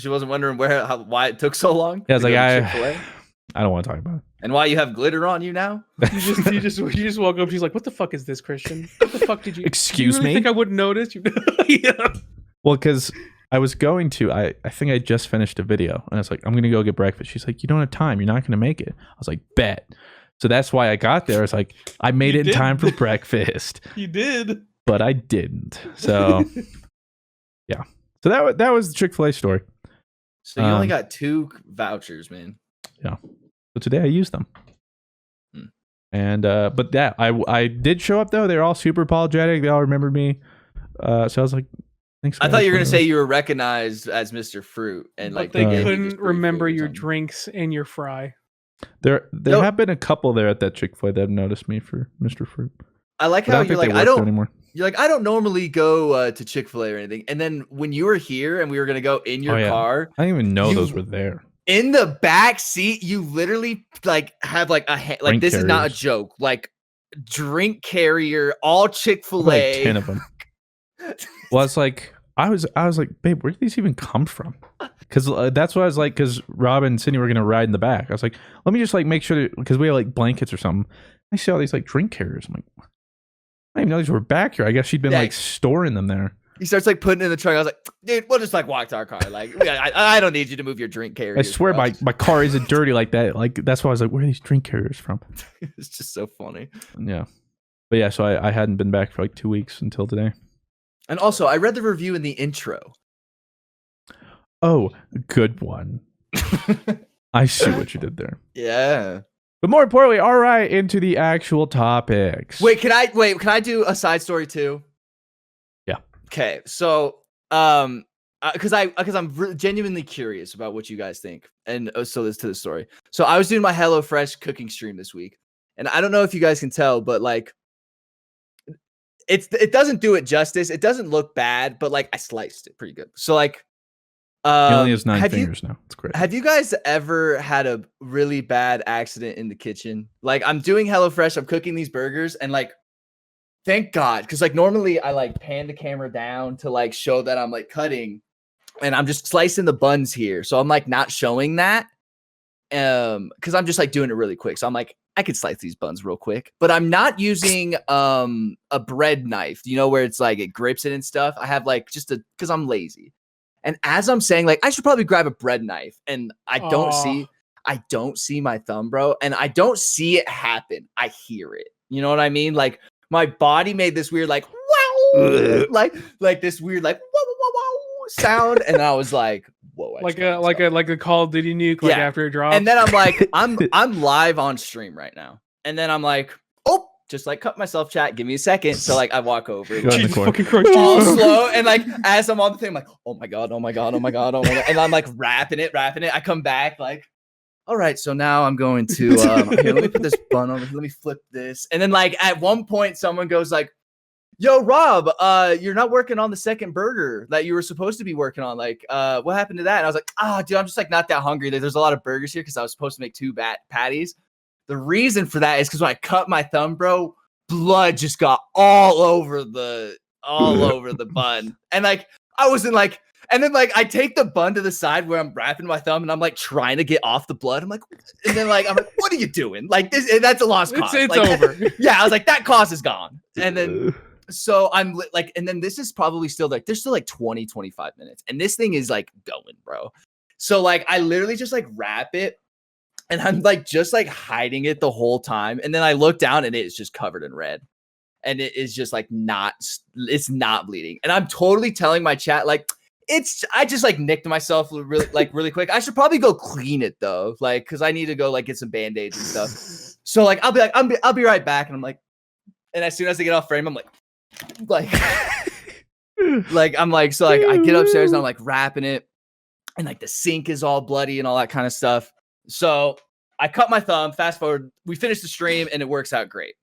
wasn't wondering why it took so long. Yeah, I was like, I don't want to talk about it. And why you have glitter on you now? You just woke up. She's like, "What the fuck is this, Christian? What the fuck did you? Excuse you really me? Think I wouldn't notice?" Yeah. Well, because I was going to. I think I just finished a video, and I was like, I'm gonna go get breakfast. She's like, you don't have time. You're not gonna make it. I was like, bet. So that's why I got there. It's like I made it in time for breakfast. You did, but I didn't. So yeah. So that was the Chick-fil-A story. So you only got 2 vouchers, man. Yeah. So today I used them. And but yeah, I did show up though. They're all super apologetic. They all remembered me. So I was like, thanks. I thought you were gonna say you were recognized as Mr. Fruit, and but like they couldn't remember your drinks and your fry. There have been a couple there at that Chick-fil-A that have noticed me for Mr. Fruit. I like how you're like, I don't anymore. You're like, I don't normally go to Chick-fil-A or anything. And then when you were here and we were gonna go in your car, I didn't even know those were there. In the back seat, you literally like have like like this is not a joke. Like drink carrier, all Chick-fil-A. Like 10 of them. Well, it's like I was like, babe, where did these even come from? Because that's what I was like. Because Rob and Sydney were gonna ride in the back. I was like, let me just like make sure because we had like blankets or something. I see all these like drink carriers. I'm like, I didn't even know these were back here. I guess she'd been like storing them there. He starts like putting it in the trunk. I was like, dude, we'll just like walk to our car. Like, I don't need you to move your drink carriers. I swear my car isn't dirty like that. Like that's why I was like, where are these drink carriers from? It's just so funny. Yeah, but yeah, so I hadn't been back for like 2 weeks until today. And also, I read the review in the intro. Oh, good one. I see what you did there. Yeah. But more importantly, all right, into the actual topics. Wait, can I do a side story too? Yeah. Okay. So, because I'm genuinely curious about what you guys think. And so this to the story. So I was doing my HelloFresh cooking stream this week. And I don't know if you guys can tell, but like it doesn't do it justice. It doesn't look bad, but like I sliced it pretty good. So like he only has 9 fingers now. It's great. Have you guys ever had a really bad accident in the kitchen? Like I'm doing HelloFresh, I'm cooking these burgers, and like, thank God, because like normally I like pan the camera down to like show that I'm like cutting, and I'm just slicing the buns here, so I'm like not showing that, because I'm just like doing it really quick. So I'm like, I could slice these buns real quick, but I'm not using a bread knife, you know, where it's like it grips it and stuff. I have like because I'm lazy. And as I'm saying, like, I should probably grab a bread knife, and I don't see my thumb, bro. And I don't see it happen. I hear it. You know what I mean? Like my body made this weird, like, wow, like this weird, like, wow, wow, wow sound. And I was like, whoa. Like a Call of Duty nuke, like after it drops. And then I'm like, I'm live on stream right now. And then I'm like, oh, just like cut myself, chat. Give me a second. So like I walk over, Go in the Jesus corner. fucking Christ. all slow, and like as I'm on the thing, I'm like, oh my god, oh my god, oh my god, oh my god, and I'm like wrapping it. I come back like, all right, so now I'm going to here. Let me put this bun over. Let me flip this, and then like at one point, someone goes like, "Yo, Rob, you're not working on the second burger that you were supposed to be working on. Like, what happened to that?" And I was like, dude, I'm just like not that hungry. There's a lot of burgers here because I was supposed to make 2 patties. The reason for that is because when I cut my thumb, bro, blood just got all over the bun. And like I wasn't like, and then like I take the bun to the side where I'm wrapping my thumb and I'm like trying to get off the blood. I'm like, and then like I'm like, what are you doing? Like this, that's a lost cause. It's like, over. Yeah, I was like, that cause is gone. And then so I'm like, and then this is probably still like, there's still like 20, 25 minutes. And this thing is like going, bro. So like I literally just like wrap it. And I'm like just like hiding it the whole time. And then I look down and it is just covered in red. And it is just like it's not bleeding. And I'm totally telling my chat, like, I just like nicked myself really quick. I should probably go clean it though. Like, cause I need to go like get some band-aids and stuff. So like, I'll be right back. And I'm like, and as soon as I get off frame, I'm like, I'm like, so like I get upstairs and I'm like wrapping it. And like the sink is all bloody and all that kind of stuff. So I cut my thumb, fast forward, we finish the stream and it works out great.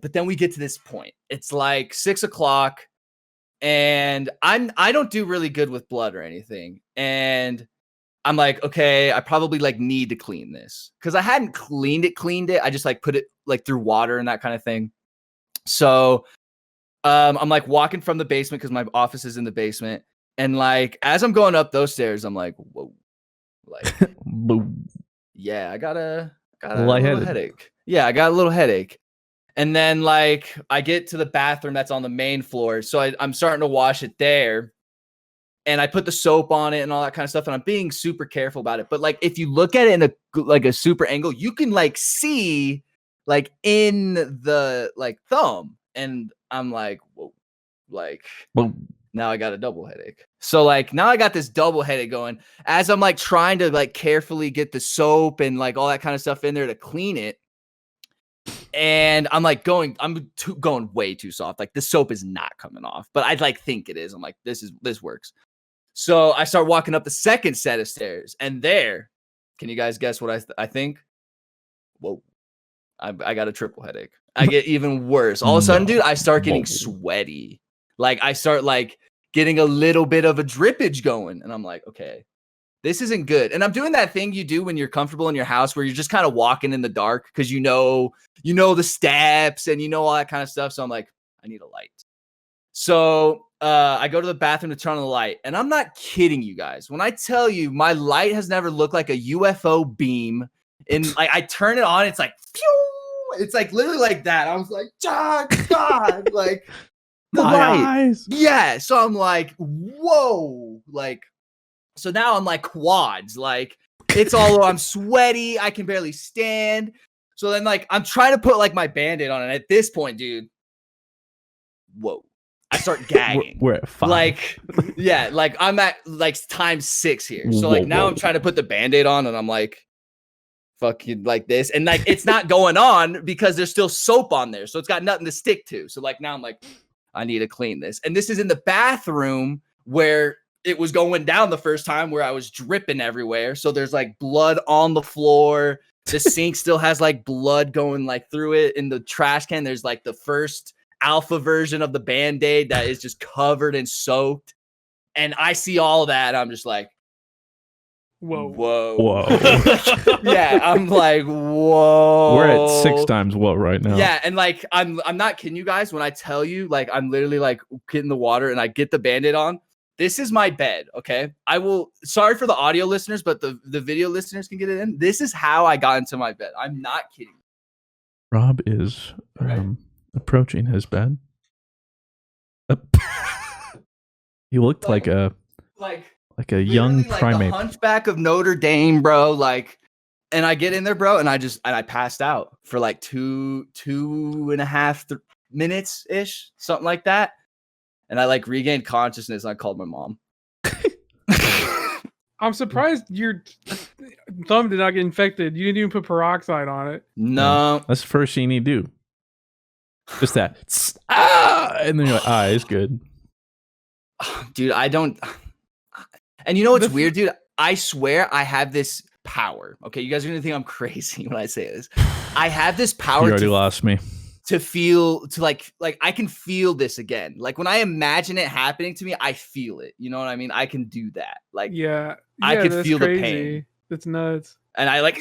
But then we get to this point. It's like 6:00 and I don't do really good with blood or anything. And I'm like, okay, I probably like need to clean this because I hadn't cleaned it. I just like put it like through water and that kind of thing. So I'm like walking from the basement because my office is in the basement. And like as I'm going up those stairs, I'm like, whoa, like yeah, I got a little headache. Yeah, I got a little headache. And then like I get to the bathroom that's on the main floor. So I'm starting to wash it there. And I put the soap on it and all that kind of stuff. And I'm being super careful about it. But like if you look at it in a super angle, you can like see like in the like thumb. And I'm like, whoa, like now I got a double headache. So like now I got this double headache going as I'm like trying to like carefully get the soap and like all that kind of stuff in there to clean it. And I'm like going way too soft. Like the soap is not coming off, but I like think it is. I'm like, this works. So I start walking up the second set of stairs and there, can you guys guess what I think? Whoa, I got a triple headache. I get even worse. All of a sudden, dude, I start getting sweaty. Like I start like getting a little bit of a drippage going. And I'm like, okay, this isn't good. And I'm doing that thing you do when you're comfortable in your house where you're just kind of walking in the dark because you know the steps and you know all that kind of stuff. So I'm like, I need a light. So I go to the bathroom to turn on the light. And I'm not kidding you guys. When I tell you my light has never looked like a UFO beam. And like I turn it on, it's like, phew! It's like literally like that. I was like, God, like the light. Eyes. Yeah. So I'm like, whoa, like, so now I'm like quads, like it's all, I'm sweaty. I can barely stand. So then like, I'm trying to put like my Band-Aid on. And at this point, dude, whoa, I start gagging. We're at 5. Like, yeah, like I'm at like ×6 here. So like now I'm trying to put the Band-Aid on and I'm like, fucking like this. And like, it's not going on because there's still soap on there. So it's got nothing to stick to. So like now I'm like, I need to clean this. And this is in the bathroom where it was going down the first time where I was dripping everywhere. So there's like blood on the floor. The sink still has like blood going like through it. In the trash can, there's like the first alpha version of the Band-Aid that is just covered and soaked. And I see all that. I'm just like, whoa. Yeah, I'm like, whoa. We're at 6 times what right now? Yeah, and like I'm not kidding you guys when I tell you, like I'm literally like getting the water and I get the Band-Aid on. This is my bed, okay? Sorry for the audio listeners, but the video listeners can get it in. This is how I got into my bed. I'm not kidding. Rob is approaching his bed. He looked like a young primate. The Hunchback of Notre Dame, bro. Like, and I get in there, bro, and I passed out for like 2.5 minutes ish, something like that. And I like regained consciousness. And I called my mom. I'm surprised your thumb did not get infected. You didn't even put peroxide on it. No, That's the first thing you do. Just that. And then you're like, it's good. Dude, I don't. And you know what's weird, dude? I swear I have this power. Okay, you guys are gonna think I'm crazy when I say this. I have this power. You already lost me. To feel, to like I can feel this again. Like when I imagine it happening to me, I feel it. You know what I mean? I can do that. Like, I can feel the pain. That's nuts. And I like,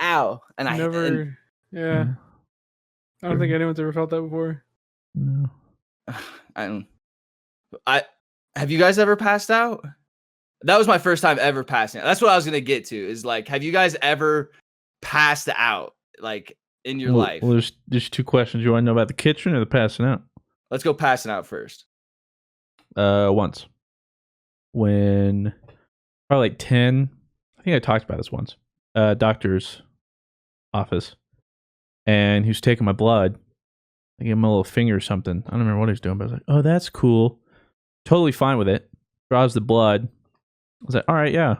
ow. And I never. Yeah. I don't think anyone's ever felt that before. No. Have you guys ever passed out? That was my first time ever passing out. That's what I was gonna get to. Is like, have you guys ever passed out like in your life? Well, there's two questions. You want to know about the kitchen or the passing out? Let's go passing out first. Once. When probably like 10, I think I talked about this once. Doctor's office. And he was taking my blood. I gave him a little finger or something. I don't remember what he was doing, but I was like, oh, that's cool. Totally fine with it. Draws the blood. I was like, all right, yeah.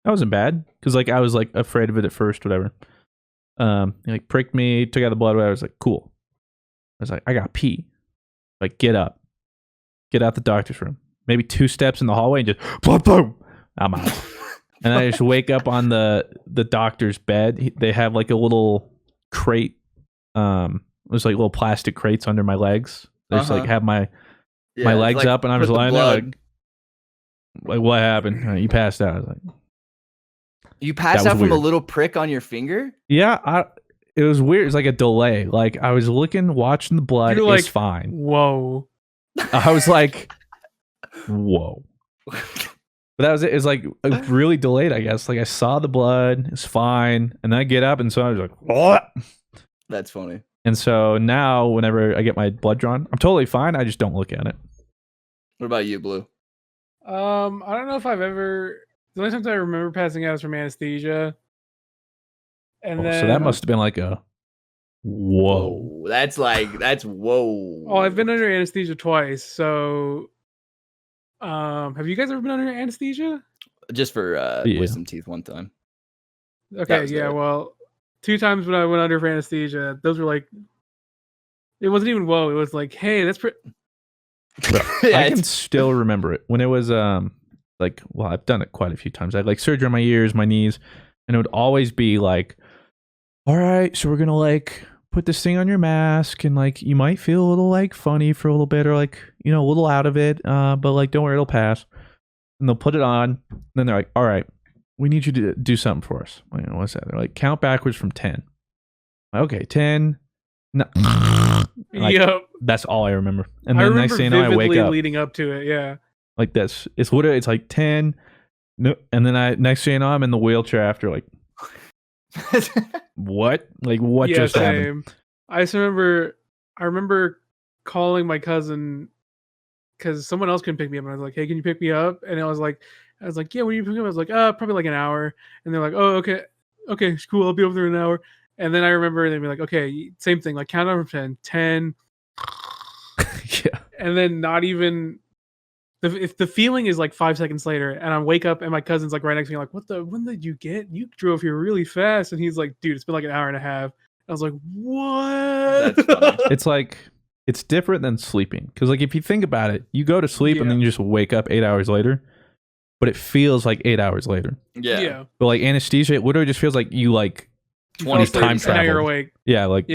That wasn't bad. Because like I was like afraid of it at first, whatever. He like pricked me, took out the blood, whatever. I was like, cool. I was like, I got pee. Like, get up. Get out the doctor's room. Maybe 2 steps in the hallway and just boom. I'm out. And I just wake up on the doctor's bed. They have like a little crate. There's like little plastic crates under my legs. They just like have my legs like, up, and I'm just lying there like what happened? You passed out. I was like, you passed out from a little prick on your finger? Yeah, it was weird. It's like a delay. Like I was watching the blood. It's like, fine. Whoa. I was like, whoa. But that was it. It's like really delayed, I guess. Like I saw the blood. It's fine. And then I get up, and so I was like, what? That's funny. And so now whenever I get my blood drawn, I'm totally fine. I just don't look at it. What about you, Blue? I don't know if I've ever... The only times I remember passing out is from anesthesia. And then... So that must have been like a... Whoa. That's whoa. Oh, I've been under anesthesia twice, so... have you guys ever been under anesthesia? Just for wisdom teeth one time. Okay, yeah, well... 2 times when I went under for anesthesia, those were like... It wasn't even whoa, it was like, hey, that's pretty... I can still remember it. When it was, like, well, I've done it quite a few times. I had like surgery on my ears, my knees, and it would always be like, all right, so we're gonna like put this thing on your mask, and like you might feel a little like funny for a little bit, or like, you know, a little out of it, but like don't worry, it'll pass. And they'll put it on, and then they're like, all right, we need you to do something for us. Like, what's that? They're like, count backwards from 10. Like, okay, 10. No. Like, yep. That's all I remember. And then next thing you know, I wake up. Leading up to it, yeah. Like this. It's literally, it's like 10. No, and then next thing you know, I'm in the wheelchair after like, what? Like what just happened? I remember calling my cousin because someone else couldn't pick me up, and I was like, hey, can you pick me up? And I was like, yeah, when you pick me up? I was like, probably like an hour. And they're like, oh, okay, it's cool, I'll be over there in an hour. And then I remember they'd be like, okay, same thing, like count down from 10. Yeah. And then not even, if the feeling is like 5 seconds later, and I wake up and my cousin's like right next to me, like, when did you get? You drove here really fast. And he's like, dude, it's been like an hour and a half. I was like, what? That's funny. It's like, it's different than sleeping. Because like if you think about it, you go to sleep and then you just wake up 8 hours later. But it feels like 8 hours later. Yeah. But like anesthesia, it literally just feels like you like 20 time travel. Now you're awake. Yeah, like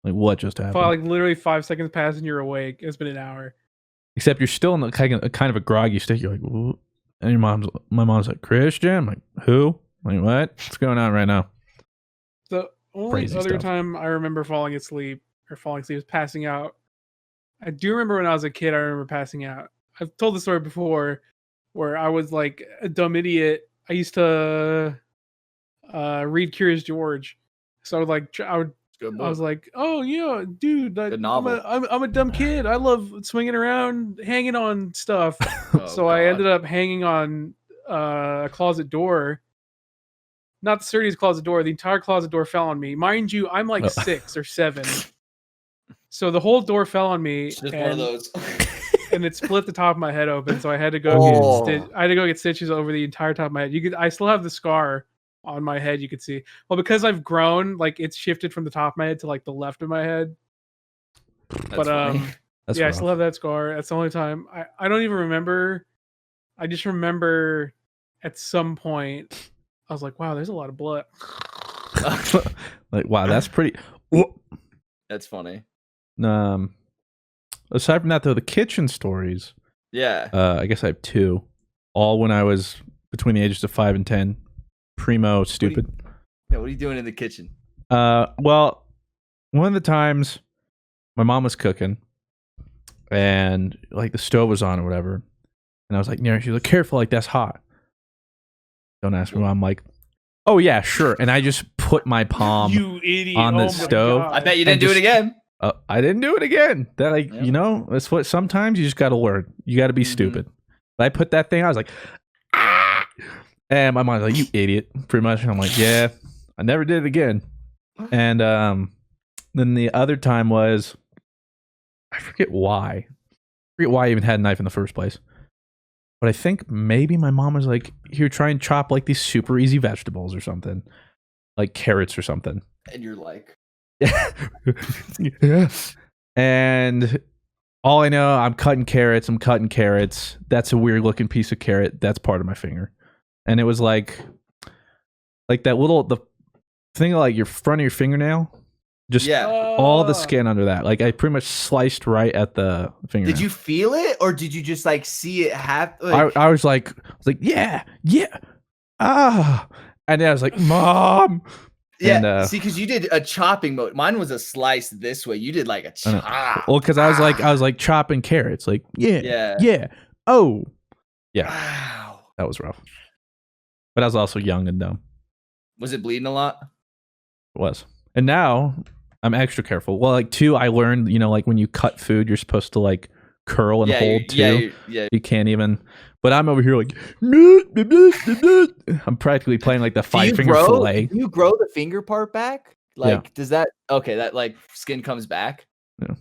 like what just happened? Like literally 5 seconds pass and you're awake. It's been an hour. Except you're still in the kind of a groggy state. You're like, ooh. And my mom's like, Christian? I'm like, who? I'm like, what? What's going on right now? The only other time I remember falling asleep was passing out. I do remember when I was a kid, I remember passing out. I've told the story before where I was like a dumb idiot. I used to read Curious George. So I was like, oh yeah, dude, I'm a dumb kid. I love swinging around, hanging on stuff. So I ended up hanging on a closet door. Not the sturdiest closet door. The entire closet door fell on me. Mind you, I'm like 6 or 7. So the whole door fell on me. It's just one of those. And it split the top of my head open. So I had to go get stitches over the entire top of my head. I still have the scar on my head, you could see. Well, because I've grown, like it's shifted from the top of my head to like the left of my head. But funny. That's yeah, I rough. still have that scar. That's the only time I don't even remember. I just remember at some point I was like, wow, there's a lot of blood. Like, wow, that's pretty. That's funny. Aside from that, though, the kitchen stories. Yeah. I guess I have two. All when I was between the ages of 5 and 10. Primo stupid. What are you doing in the kitchen? Well, one of the times my mom was cooking and like the stove was on or whatever. And I was like, near, she's like, careful, like that's hot. Don't ask me why. I'm like, oh yeah, sure. And I just put my palm You idiot. on the Oh my stove. God. I bet you didn't do it again. I didn't do it again. That like, Yep. you know, that's what sometimes you just gotta learn. You gotta be stupid. But I put that thing, I was like, ah! And my mom's like, you idiot, pretty much. And I'm like, yeah, I never did it again. And then the other time was, I forget why. I even had a knife in the first place. But I think maybe my mom was like, here, try and chop like these super easy vegetables or something. Like carrots or something. And you're like, yeah. And all I know, I'm cutting carrots. That's a weird looking piece of carrot. That's part of my finger. And it was like that little, the thing like your front of your fingernail. Just all the skin under that. Like I pretty much sliced right at the fingernail. Did you feel it or did you just like see it happen? Like, I was like, yeah. Ah. And then I was like, Mom. yeah, And, see, because you did a chopping mode. Mine was a slice this way. You did like a chop. Well, because I was like chopping carrots. Like, yeah. Oh. Yeah. Wow. That was rough. But I was also young and dumb. Was it bleeding a lot? It was. And now I'm extra careful. Well, like two, I learned, you know, like when you cut food, you're supposed to like curl and hold too. Yeah. You can't even. But I'm over here like, I'm practically playing like the 5-finger fillet. Do you grow the finger part back? Like, does that, okay, that like skin comes back? Yeah.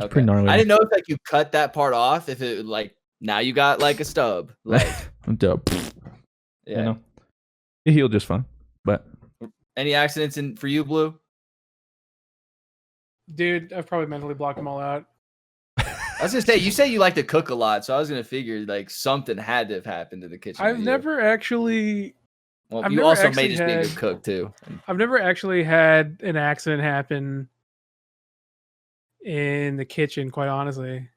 Okay. Pretty gnarly. I didn't know if like you cut that part off, if it like, now you got like a stub. Like, I'm dope. yeah. You know, it healed just fine. But any accidents for you, Blue? Dude, I've probably mentally blocked them all out. I was gonna say, you say you like to cook a lot, so I was gonna figure like something had to have happened in the kitchen. I've never actually. Well, I've you never also actually made just being a cook too. I've never actually had an accident happen in the kitchen, quite honestly.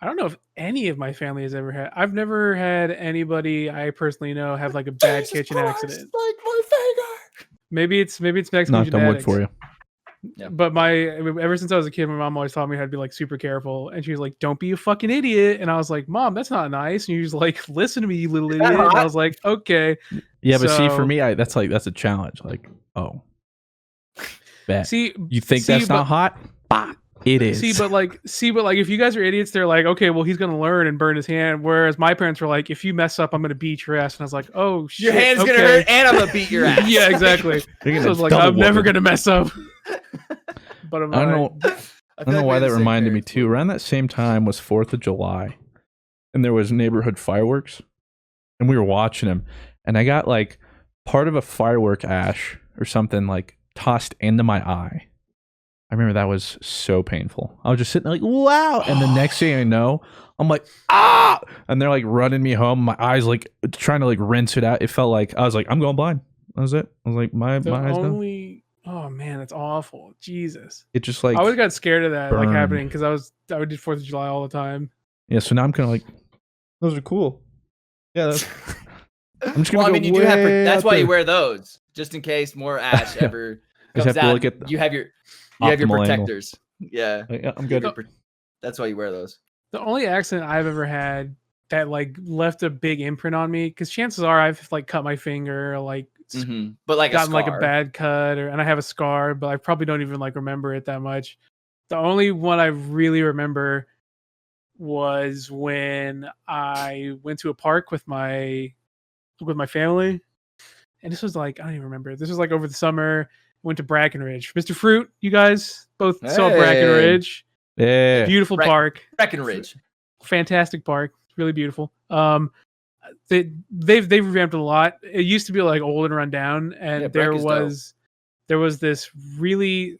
I don't know if any of my family has ever had. I've never had anybody I personally know have like a bad kitchen accident. Like my finger. Maybe it's Mexican knock on wood genetics. for you. Yeah. But ever since I was a kid, my mom always taught me how to be like super careful, and she was like, "Don't be a fucking idiot." And I was like, "Mom, that's not nice." And she was like, "Listen to me, you little idiot." And I was like, "Okay." Yeah, but see, for So- me, that's a challenge. Like, oh, bet. See, You think that's not hot? Bah, it is. See, but like, if you guys are idiots, they're like, okay, well, he's gonna learn and burn his hand. Whereas my parents were like, if you mess up, I'm gonna beat your ass. And I was like, oh shit, Your hand's gonna hurt, and I'm gonna beat your ass. Yeah, exactly. So I was like, I'm never gonna mess up. But I'm I don't know. I don't know why that reminded me parents. too. Around that same time was 4th of July, and there was neighborhood fireworks, and we were watching them, and I got like part of a firework ash or something like tossed into my eye. I remember that was so painful. I was just sitting there like, wow. And the next thing I know, I'm like, ah! And they're like running me home. My eyes like trying to like rinse it out. It felt like I was like, I'm going blind. That was it. I was like, my eyes done. Oh man, that's awful. Jesus. It just like I always got scared of that like burned. happening because I would do 4th of July all the time. Yeah, so now I'm kind of like, those are cool. Yeah, that's, I'm just gonna Well, I go mean, you do have. way That's out why you there. wear those, just in case more ash ever I just comes have to out. look at You have your optimal angle. protectors. Yeah, Yeah, I'm good. that's why you wear those. The only accident I've ever had that like left a big imprint on me, because chances are I've like cut my finger, or, like But like gotten a like scar. a bad cut, and I have a scar, but I probably don't even like remember it that much. The only one I really remember was when I went to a park with my family, and this was like, I don't even remember. This was like over the summer. Went to Brackenridge. Mr. Fruit, you guys both saw Hey. Brackenridge. Yeah. Beautiful park. Breckenridge. Fantastic park. It's really beautiful. They've revamped it a lot. It used to be like old and run down, and Yeah, there Breck is was this really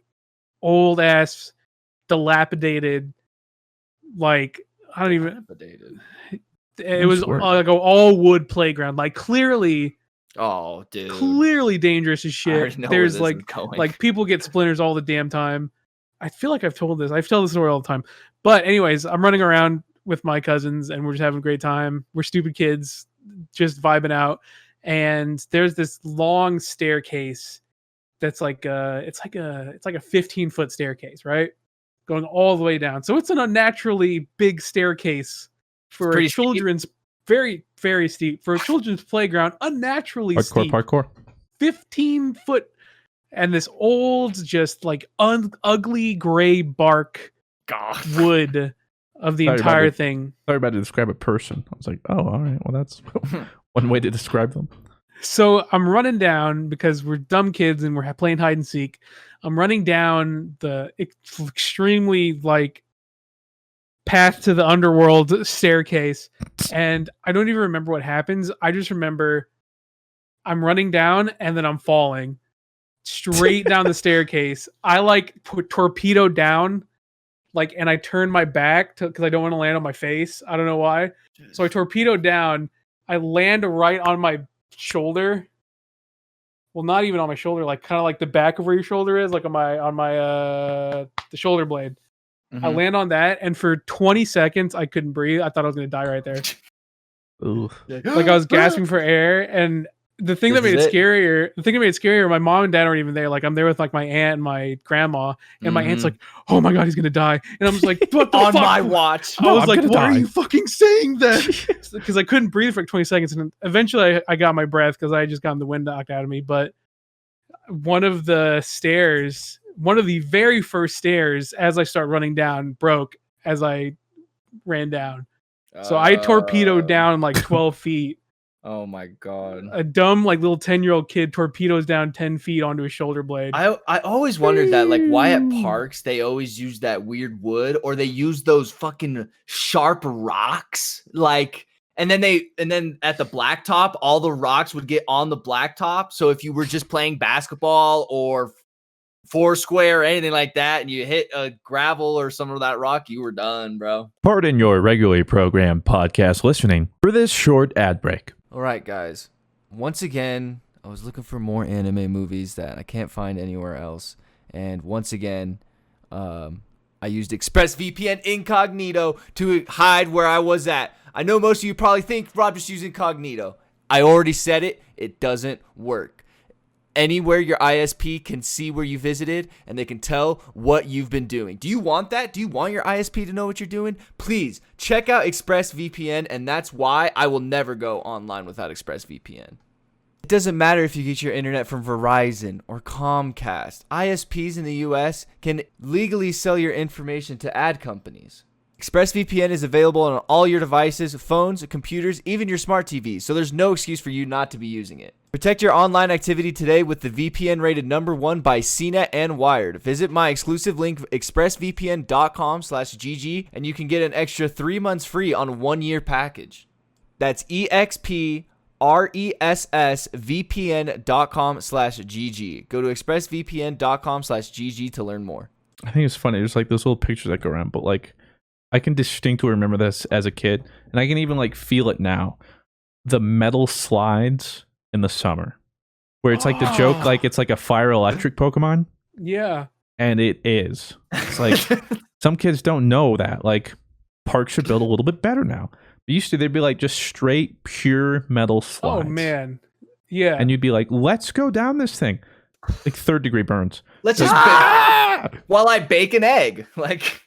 old ass dilapidated, like I don't even. Dilapidated. It was like an all wood playground, like clearly dangerous as I already shit. know There's where this is going. like people get splinters all the damn time. I feel like I've told this. I tell this story all the time. But anyways, I'm running around with my cousins and we're just having a great time. We're stupid kids, just vibing out. And there's this long staircase that's like it's like a 15-foot staircase, right? Going all the way down. So it's an unnaturally big staircase for a children's very, very steep. For a children's playground, unnaturally steep. Parkour. 15-foot. And this old, just like ugly gray bark wood of the entire thing. I thought you were about to describe a person. I was like, oh, all right. Well, that's one way to describe them. So I'm running down because we're dumb kids and we're playing hide and seek. I'm running down the extremely like path to the underworld staircase. And I don't even remember what happens. I just remember I'm running down and then I'm falling straight down the staircase. I like put torpedo down, like, and I turn my back because I don't want to land on my face. I don't know why. So I torpedo down. I land right on my shoulder. Well, not even on my shoulder, like kind of like the back of where your shoulder is, like on my the shoulder blade. Mm-hmm. I land on that, and for 20 seconds I couldn't breathe. I thought I was gonna die right there. Ooh. Like I was gasping for air, and the thing that made it scarier, my mom and dad aren't even there. Like I'm there with like my aunt and my grandma, and my aunt's like, "Oh my god, he's gonna die," and I'm just like, "What the on fuck?" my watch. I was like, "Why are you fucking saying that?" Because I couldn't breathe for like 20 seconds, and eventually I got my breath because I had just gotten the wind knocked out of me. But one of the very first stairs, as I start running down, broke as I ran down. So I torpedoed down like 12 feet. Oh my god! A dumb like little 10-year-old kid torpedoes down 10 feet onto his shoulder blade. I always wondered that, like, why at parks they always use that weird wood, or they use those fucking sharp rocks, like, and then at the blacktop, all the rocks would get on the blacktop. So if you were just playing basketball or Foursquare or anything like that, and you hit a gravel or some of that rock, you were done, bro. Pardon your regularly programmed podcast listening for this short ad break. All right, guys. Once again, I was looking for more anime movies that I can't find anywhere else. And once again, I used ExpressVPN incognito to hide where I was at. I know most of you probably think Rob just used incognito. I already said it. It doesn't work. Anywhere your ISP can see where you visited, and they can tell what you've been doing. Do you want that? Do you want your ISP to know what you're doing? Please check out ExpressVPN, and that's why I will never go online without ExpressVPN. It doesn't matter if you get your internet from Verizon or Comcast. ISPs in the US can legally sell your information to ad companies. ExpressVPN is available on all your devices, phones, computers, even your smart TVs, so there's no excuse for you not to be using it. Protect your online activity today with the VPN rated #1 by CNET and Wired. Visit my exclusive link, expressvpn.com/GG, and you can get an extra 3 months free on a 1-year package. That's expressvpn.com/GG. Go to expressvpn.com/GG to learn more. I think it's funny. There's like those little pictures that go around, but like I can distinctly remember this as a kid, and I can even like feel it now. The metal slides in the summer, where it's like the joke, like it's like a fire electric Pokemon. Yeah. And it is. It's like some kids don't know that. Like parks should build a little bit better now. They used to, they'd be like just straight, pure metal slides. Oh man. Yeah. And you'd be like, let's go down this thing. Like 3rd-degree burns. Let's just while I bake an egg. Like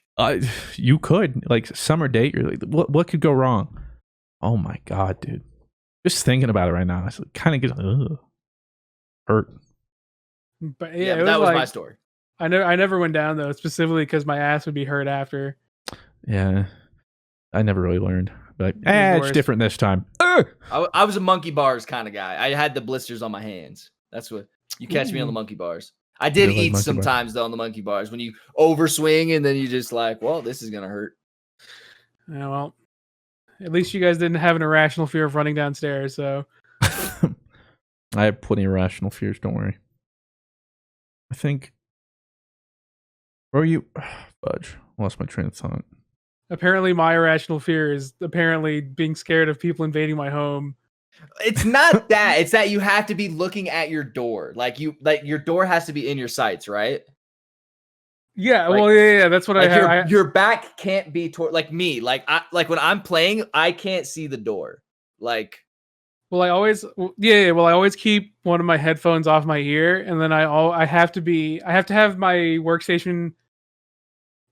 you could. Like summer date, you're like, what could go wrong? Oh my god, dude. Just thinking about it right now, it kind of gets hurt. But yeah, but that was my story. I never went down though, specifically because my ass would be hurt after. Yeah, I never really learned, but it's different this time. I was a monkey bars kind of guy. I had the blisters on my hands. That's what you catch me on the monkey bars. I did eat like sometimes though on the monkey bars when you overswing and then you just like, well, this is gonna hurt. Yeah, well. At least you guys didn't have an irrational fear of running downstairs, so. I have plenty of irrational fears, don't worry. I think Or you, fudge, lost my train of thought. Apparently, my irrational fear is apparently being scared of people invading my home. It's not that. It's that you have to be looking at your door. Like your door has to be in your sights, right? Yeah, Like- well, yeah, that's what Like I have. your back can't be toward like me. Like when I'm playing, I can't see the door. Like Well, I always, well, I always keep one of my headphones off my ear, and then I have to have my workstation,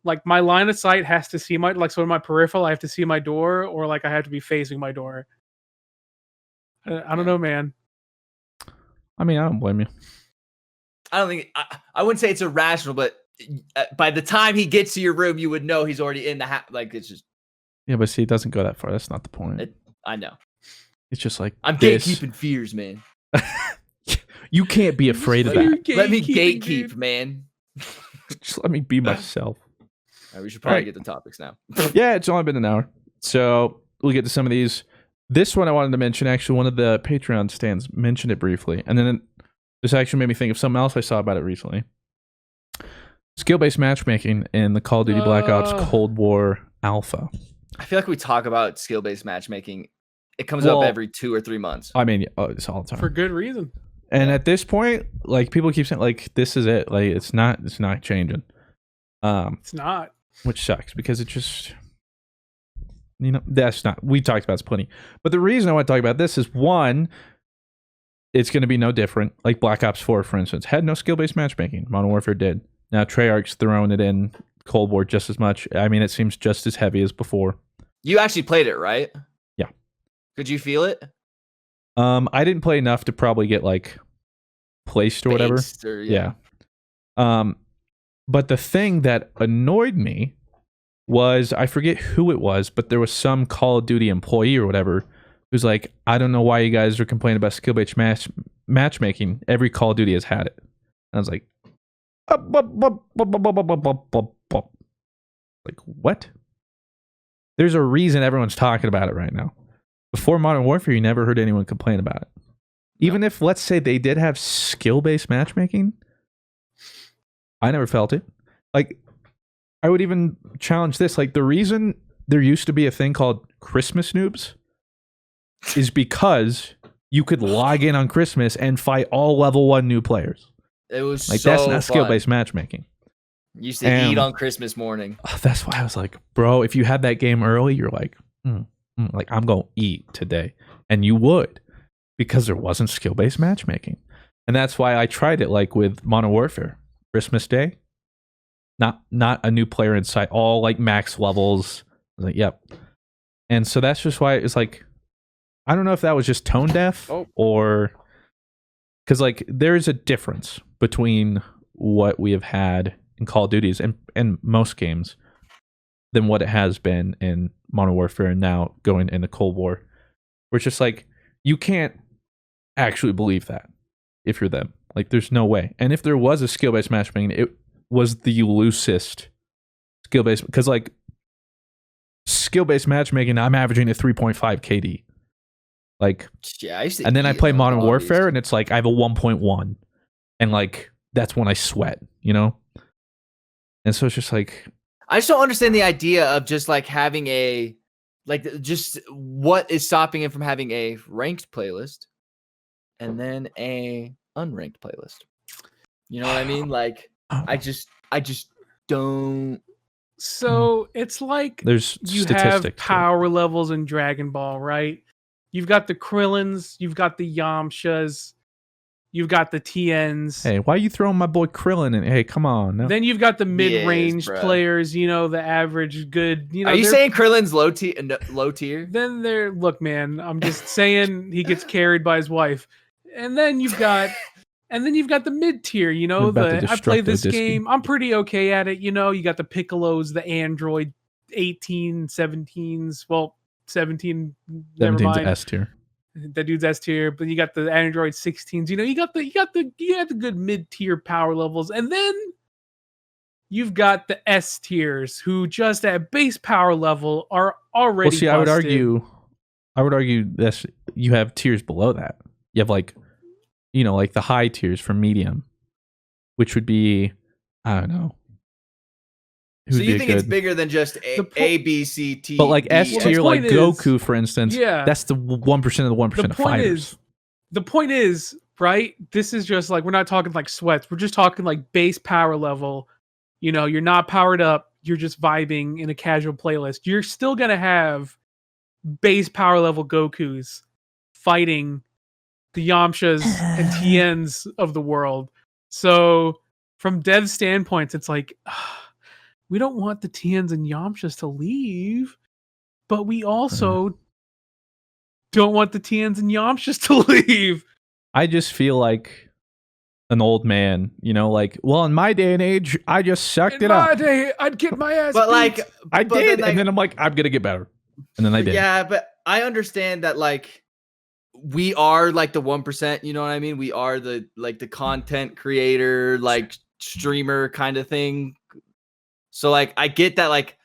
like my line of sight has to see so in my peripheral, I have to see my door, or like I have to be facing my door. I don't know, man. I mean, I don't blame you. I don't think I wouldn't say it's irrational, but by the time he gets to your room, you would know he's already in the house. Like it's just Yeah, but see, it doesn't go that far. That's not the point. I know. It's just like I'm this. gatekeeping fears, man. You can't be afraid of that. Let me Gatekeeping, gatekeep, dude. man. Just let me be myself. All right, we should probably All right. get the topics now. Yeah, it's only been an hour. So we'll get to some of these. This one I wanted to mention, actually, one of the Patreon stands mentioned it briefly. And then this actually made me think of something else I saw about it recently. Skill-based matchmaking in the Call of Duty Black Ops Cold War Alpha. I feel like we talk about skill-based matchmaking. It comes Well, up every 2 or 3 months. I mean, it's all the time. For good reason. And at this point, like, people keep saying, like, this is it. Like, it's not changing. It's not. Which sucks because it just, that's not, we talked about this plenty. But the reason I want to talk about this is, one, it's going to be no different. Like Black Ops 4, for instance, had no skill-based matchmaking. Modern Warfare did. Now Treyarch's throwing it in Cold War just as much. I mean, it seems just as heavy as before. You actually played it, right? Yeah. Could you feel it? I didn't play enough to probably get like placed or whatever. Based or- Yeah. But the thing that annoyed me was, I forget who it was, but there was some Call of Duty employee or whatever who's like, I don't know why you guys are complaining about skill-based matchmaking. Every Call of Duty has had it. And I was like, like, what? There's a reason everyone's talking about it right now. Before Modern Warfare, you never heard anyone complain about it. Even if, let's say, they did have skill-based matchmaking, I never felt it. Like, I would even challenge this. Like, the reason there used to be a thing called Christmas noobs is because you could log in on Christmas and fight all level 1 new players. It was Like, so that's not fun. skill-based matchmaking. You used to eat on Christmas morning. That's why I was like, bro, if you had that game early, you're like, like, I'm going to eat today. And you would, because there wasn't skill-based matchmaking. And that's why I tried it, like with Modern Warfare. Christmas Day, not a new player in sight, all like max levels. I was like, yep. And so that's just why it's like, I don't know if that was just tone deaf or because like there's a difference between what we have had in Call of Duties and most games than what it has been in Modern Warfare and now going into Cold War. Where it's just like, you can't actually believe that if you're them. Like, there's no way. And if there was a skill-based matchmaking, it was the loosest skill-based. Because, like, skill-based matchmaking, I'm averaging a 3.5 KD. Like, yeah, I used to and then I eat play on Modern lobbies. Warfare, and it's like, I have a 1.1. And, like, that's when I sweat, you know? And so it's just like... I just don't understand the idea of just, like, having just what is stopping him from having a ranked playlist and then a unranked playlist. You know what I mean? Like, I just don't. So it's like There's you have statistics to it. power levels in Dragon Ball, right? You've got the Krillins, you've got the Yamchas, you've got the TNs. Hey, why are you throwing my boy Krillin in? Hey, come on. No. Then you've got the mid-range bruh. players, you know, the average good, you know. Are you they're- saying Krillin's low tier? Then they're, look, man, I'm just saying he gets carried by his wife. And then you've got the mid tier, you know, You're about to I play destructo this Disky. game. I'm pretty okay at it. You know, you got the Piccolos, the Android 18, 17s. Well, 17, never 17's mind. S tier. That dude's S tier, but you got the Android 16s. You know, you got the good mid tier power levels. And then you've got the S tiers who just at base power level are already Well, see, busted. I would argue that you have tiers below that. You have like, you know, like the high tiers from medium, which would be, I don't know, So who'd you be think it's good. bigger than just A, B, C, T, But like D, S F? tier, like point is- Goku, for instance, Yeah. that's the 1% of the 1% The of point fighters. is, the point is, right? This is just like, we're not talking like sweats. We're just talking like base power level. You know, you're not powered up. You're just vibing in a casual playlist. You're still going to have base power level Gokus fighting the Yamchas and Tiens of the world. So from dev standpoints, it's like, we don't want the Tiens and Yamchas to leave, but we also don't want the Tiens and Yamchas to leave. I just feel like an old man, you know, like, well, in my day and age, I just sucked In it my up. day, I'd get my ass But beat. like, I but did, like, and then I'm like, I'm gonna get better, and then I did. yeah, but I understand that like we are like the 1%, you know what I mean? We are the like the content creator, like streamer kind of thing. So like I get that like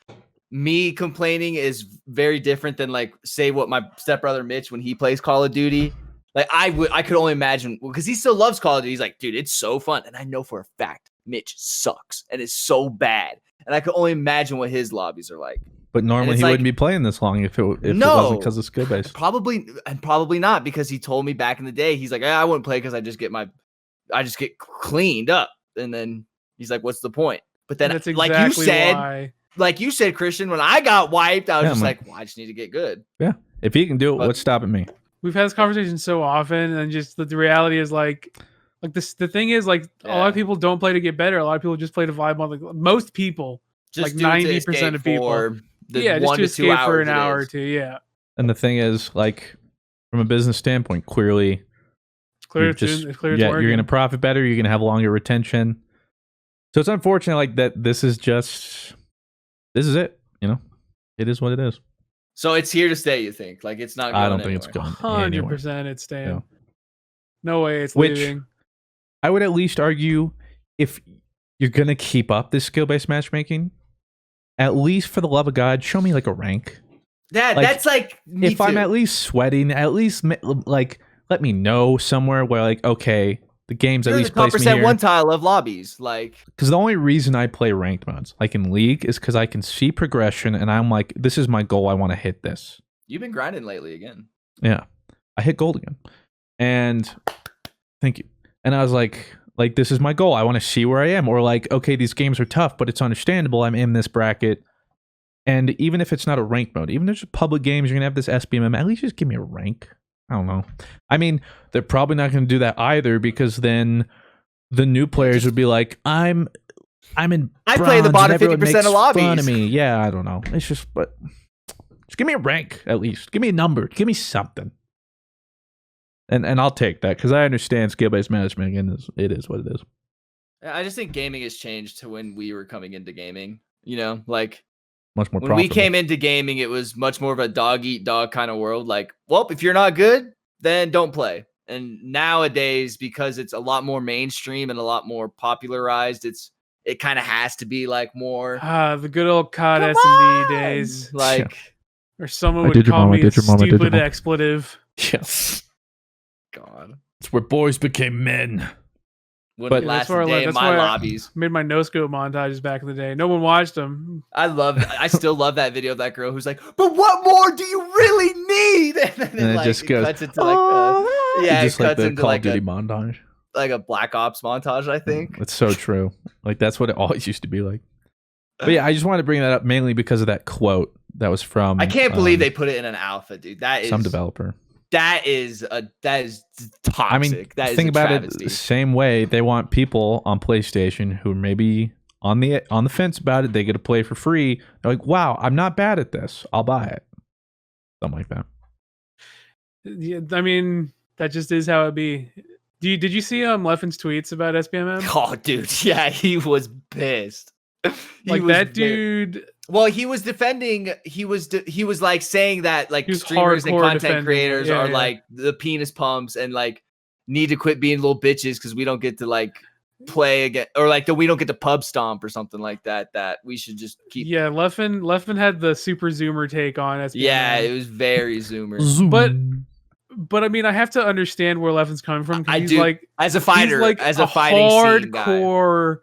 me complaining is very different than like say what my stepbrother Mitch when he plays Call of Duty. Like I could only imagine because he still loves Call of Duty. He's like, dude, it's so fun. And I know for a fact Mitch sucks and is so bad. And I could only imagine what his lobbies are like. But normally it's he like- wouldn't be playing this long if it wasn't No. because of skill base. Probably not because he told me back in the day, he's like, I wouldn't play because I just get cleaned up. And then he's like, what's the point? But then that's like exactly you said, why. like you said, Christian, when I got wiped, I was Yeah, just I'm like, well, I just need to get good. If he can do it, But- what's stopping me? We've had this conversation so often, and just the reality is like this. The thing is, like, a lot of Yeah. people don't play to get better. A lot of people just play to vibe on. Like most people, Just Like do it to 90% escape of people. for the yeah, just 1 to to 2 escape hours for an it hour or is. two. Yeah, And the thing is, like, from a business standpoint, clearly, it's clear. you're It's just it's clear. It's yeah, you're working. gonna profit better. You're gonna have longer retention. So it's unfortunate, like that. This is it. You know, it is what it is. So it's here to stay, you think? Like it's not going I don't think it's anywhere. going anywhere. 100%. It's staying. Yeah. No way. It's Which- leaving. I would at least argue if you're gonna keep up this skill-based matchmaking, at least for the love of God, show me like a rank. Like, That's like me If I'm too. at least sweating, at least like let me know somewhere where like okay, the game's You're at in least the top placed me percent here. one tile of lobbies. Like Because the only reason I play ranked modes, like in League, is because I can see progression and I'm like, this is my goal. I want to hit this. you've been grinding lately again. Yeah. I hit gold again. And thank you. And I was like this is my goal. I want to see where I am. Or like, okay, these games are tough, but it's understandable. I'm in this bracket. And even if it's not a rank mode, even if it's public games, you're going to have this SBMM, at least just give me a rank. I don't know. I mean, they're probably not going to do that either because then the new players would be like, I'm in I play the bronze and bottom everyone 50% makes of fun lobbies. of me. Yeah, I don't know. It's just give me a rank at least. Give me a number. Give me something. And I'll take that because I understand skill-based management and it is what it is. I just think gaming has changed to when we were coming into gaming. You know, like Much more when profitable. we came into gaming, it was much more of a dog eat dog kind of world. Like, well, if you're not good, then don't play. And nowadays, because it's a lot more mainstream and a lot more popularized, it kind of has to be like more The good old COD come S&D on! days. Like, Or someone I would did your call mom, I me a did your mom, I did your stupid mom. expletive. Yeah. God, It's where boys became men. wouldn't Yeah, last that's where a I day love- in that's my why I- lobbies. Made my no scope montages back in the day. No one watched them. I still love that video of that girl who's like, but what more do you really need? And then And it like, just goes, cuts into like, yeah, just it like cuts the into Call like of Duty a, montage. like a Black Ops montage, I think. It's so true. Like that's what it always used to be like. But yeah, I just wanted to bring that up mainly because of that quote that was from I can't believe they put it in an alpha, dude. That is some developer. That is toxic. I mean, that is think a about travesty. it the same way they want people on PlayStation who are maybe on the fence about it. They get to play for free. They're like, wow, I'm not bad at this. I'll buy it. Something like that. Yeah, I mean, that just is how it be. Did you see Leffen's tweets about SBMM? Oh, dude, yeah, he was pissed. Like that dude. Well, he was defending. He was like saying that like He was streamers and hardcore content defending it. creators Yeah, are yeah. like the penis pumps and like need to quit being little bitches because we don't get to like play again or like that we don't get to pub stomp or something like that. That we should just keep. Yeah, Leffen had the super zoomer take on SBMM. Yeah, it was very zoomer. But I mean, I have to understand where Leffen's coming from. 'Cause I he's do. like As a fighter, he's like as a fighting scene guy. hardcore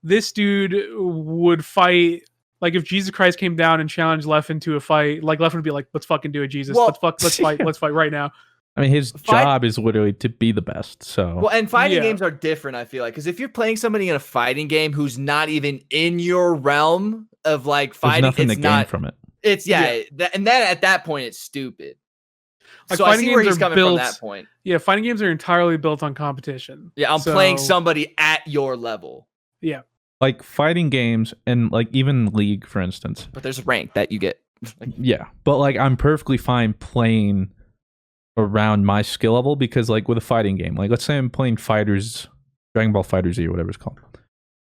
this dude would fight. Like if Jesus Christ came down and challenged Leffen to a fight, like Leffen would be like, "Let's fucking do it, Jesus. Well, let's fight right now." I mean, his job is literally to be the best. So well, and fighting games are different. I feel like because if you're playing somebody in a fighting game who's not even in your realm of like fighting, there's nothing it's to not gain from it. It's and then at that point it's stupid. Like so I see where he's coming from that point. Yeah, fighting games are entirely built on competition. Yeah, I'm playing somebody at your level. Yeah. Like fighting games and like even League, for instance. But there's rank that you get. Yeah, but like I'm perfectly fine playing around my skill level because like with a fighting game, like let's say I'm playing Fighters, Dragon Ball Fighters Z or whatever it's called.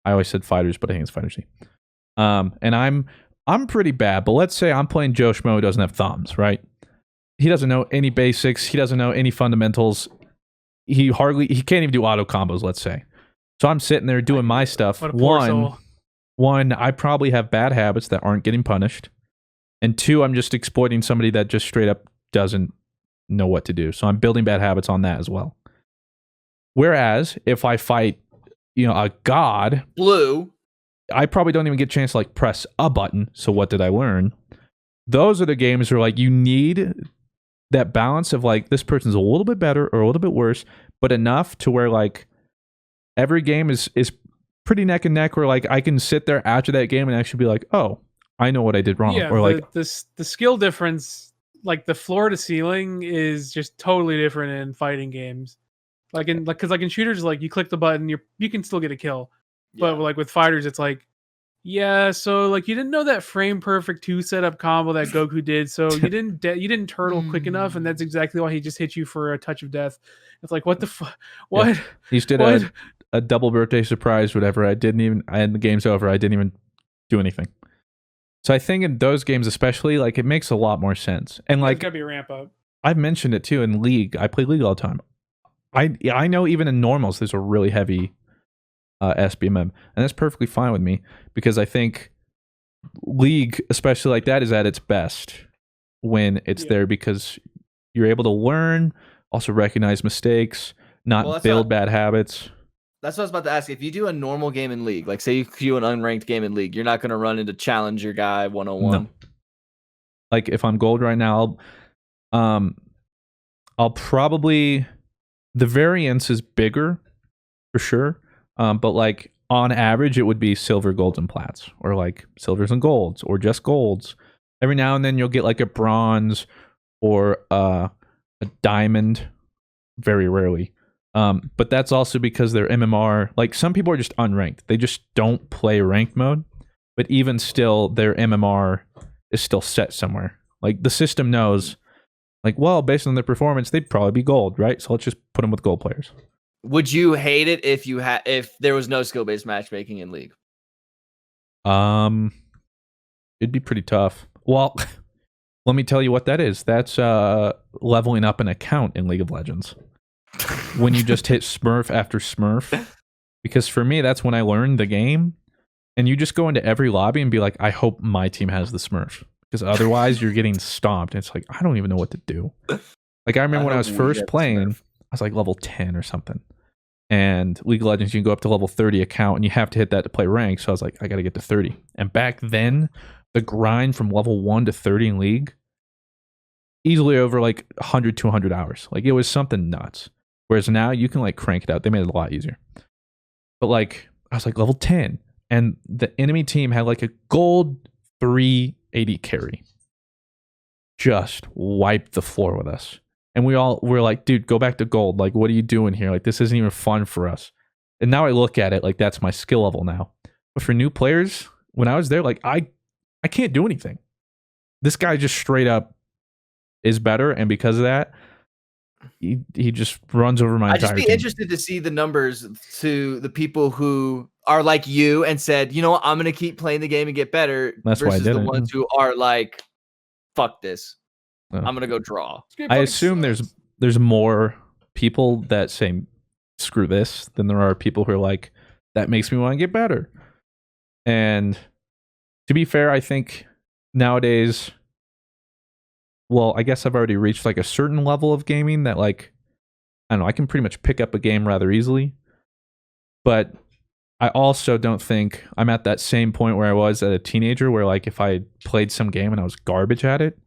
I always said Fighters, but I think it's Fighters Z. And I'm pretty bad, but let's say I'm playing Joe Schmo who doesn't have thumbs, right? He doesn't know any basics. He doesn't know any fundamentals. He can't even do auto combos, let's say. So I'm sitting there doing my stuff. One, I probably have bad habits that aren't getting punished. And two, I'm just exploiting somebody that just straight up doesn't know what to do. So I'm building bad habits on that as well. Whereas if I fight, a god, Blue, I probably don't even get a chance to like press a button. So what did I learn? Those are the games where like you need that balance of like this person's a little bit better or a little bit worse, but enough to where like every game is pretty neck and neck where like I can sit there after that game and actually be like, oh, I know what I did wrong. Yeah, or like the skill difference, like the floor to ceiling is just totally different in fighting games. Because in shooters, like you click the button, you can still get a kill. But like with fighters, it's like, yeah, so like you didn't know that frame perfect 2 setup combo that Goku did, so you didn't turtle quick enough, and that's exactly why he just hit you for a touch of death. It's like, what the fuck? What? Yeah. He just did a double birthday surprise, whatever. And the game's over. I didn't even do anything. So I think in those games especially, like it makes a lot more sense. And like, there's gotta be a ramp up. I've mentioned it too in League. I play League all the time. I know even in normals there's a really heavy SBMM, and that's perfectly fine with me because I think League, especially like that, is at its best when it's there because you're able to learn, also recognize mistakes, not build bad habits. That's what I was about to ask. If you do a normal game in League, like say you do an unranked game in League, you're not going to run into Challenger Guy 101. No. Like if I'm gold right now, I'll probably, the variance is bigger for sure. But like on average, it would be silver, golds, and plats, or like silvers and golds, or just golds. Every now and then you'll get like a bronze or a diamond, very rarely. But that's also because they're MMR. Like some people are just unranked. They just don't play ranked mode. But even still, their MMR is still set somewhere. Like the system knows, like, well, based on their performance, they'd probably be gold, right? So let's just put them with gold players. Would you hate it if there was no skill-based matchmaking in League? It'd be pretty tough. Well, let me tell you what that is. That's leveling up an account in League of Legends. When you just hit Smurf after Smurf. Because for me, that's when I learned the game. And you just go into every lobby and be like, I hope my team has the Smurf. Because otherwise, you're getting stomped. And it's like, I don't even know what to do. Like, I remember when I was first playing, I was like level 10 or something. And League of Legends, you can go up to level 30 account, and you have to hit that to play rank. So I was like, I got to get to 30. And back then, the grind from level 1 to 30 in League, easily over like 100 to 100 hours. Like, it was something nuts. Whereas now, you can like crank it out. They made it a lot easier. But like, I was like level 10. And the enemy team had like a gold 380 carry. Just wiped the floor with us. And we all were like, dude, go back to gold. Like, what are you doing here? Like, this isn't even fun for us. And now I look at it like that's my skill level now. But for new players, when I was there, like, I can't do anything. This guy just straight up is better. And because of that, he just runs over my entire team. I'd just be interested to see the numbers to the people who are like you and said, you know what, I'm going to keep playing the game and get better. That's why I did the ones who are like, fuck this. I'm gonna go draw. I assume there's more people that say screw this than there are people who are like, that makes me want to get better. And to be fair, I think nowadays, well, I guess I've already reached like a certain level of gaming that like, I don't know, I can pretty much pick up a game rather easily. But I also don't think I'm at that same point where I was as a teenager, where like if I played some game and I was garbage at it,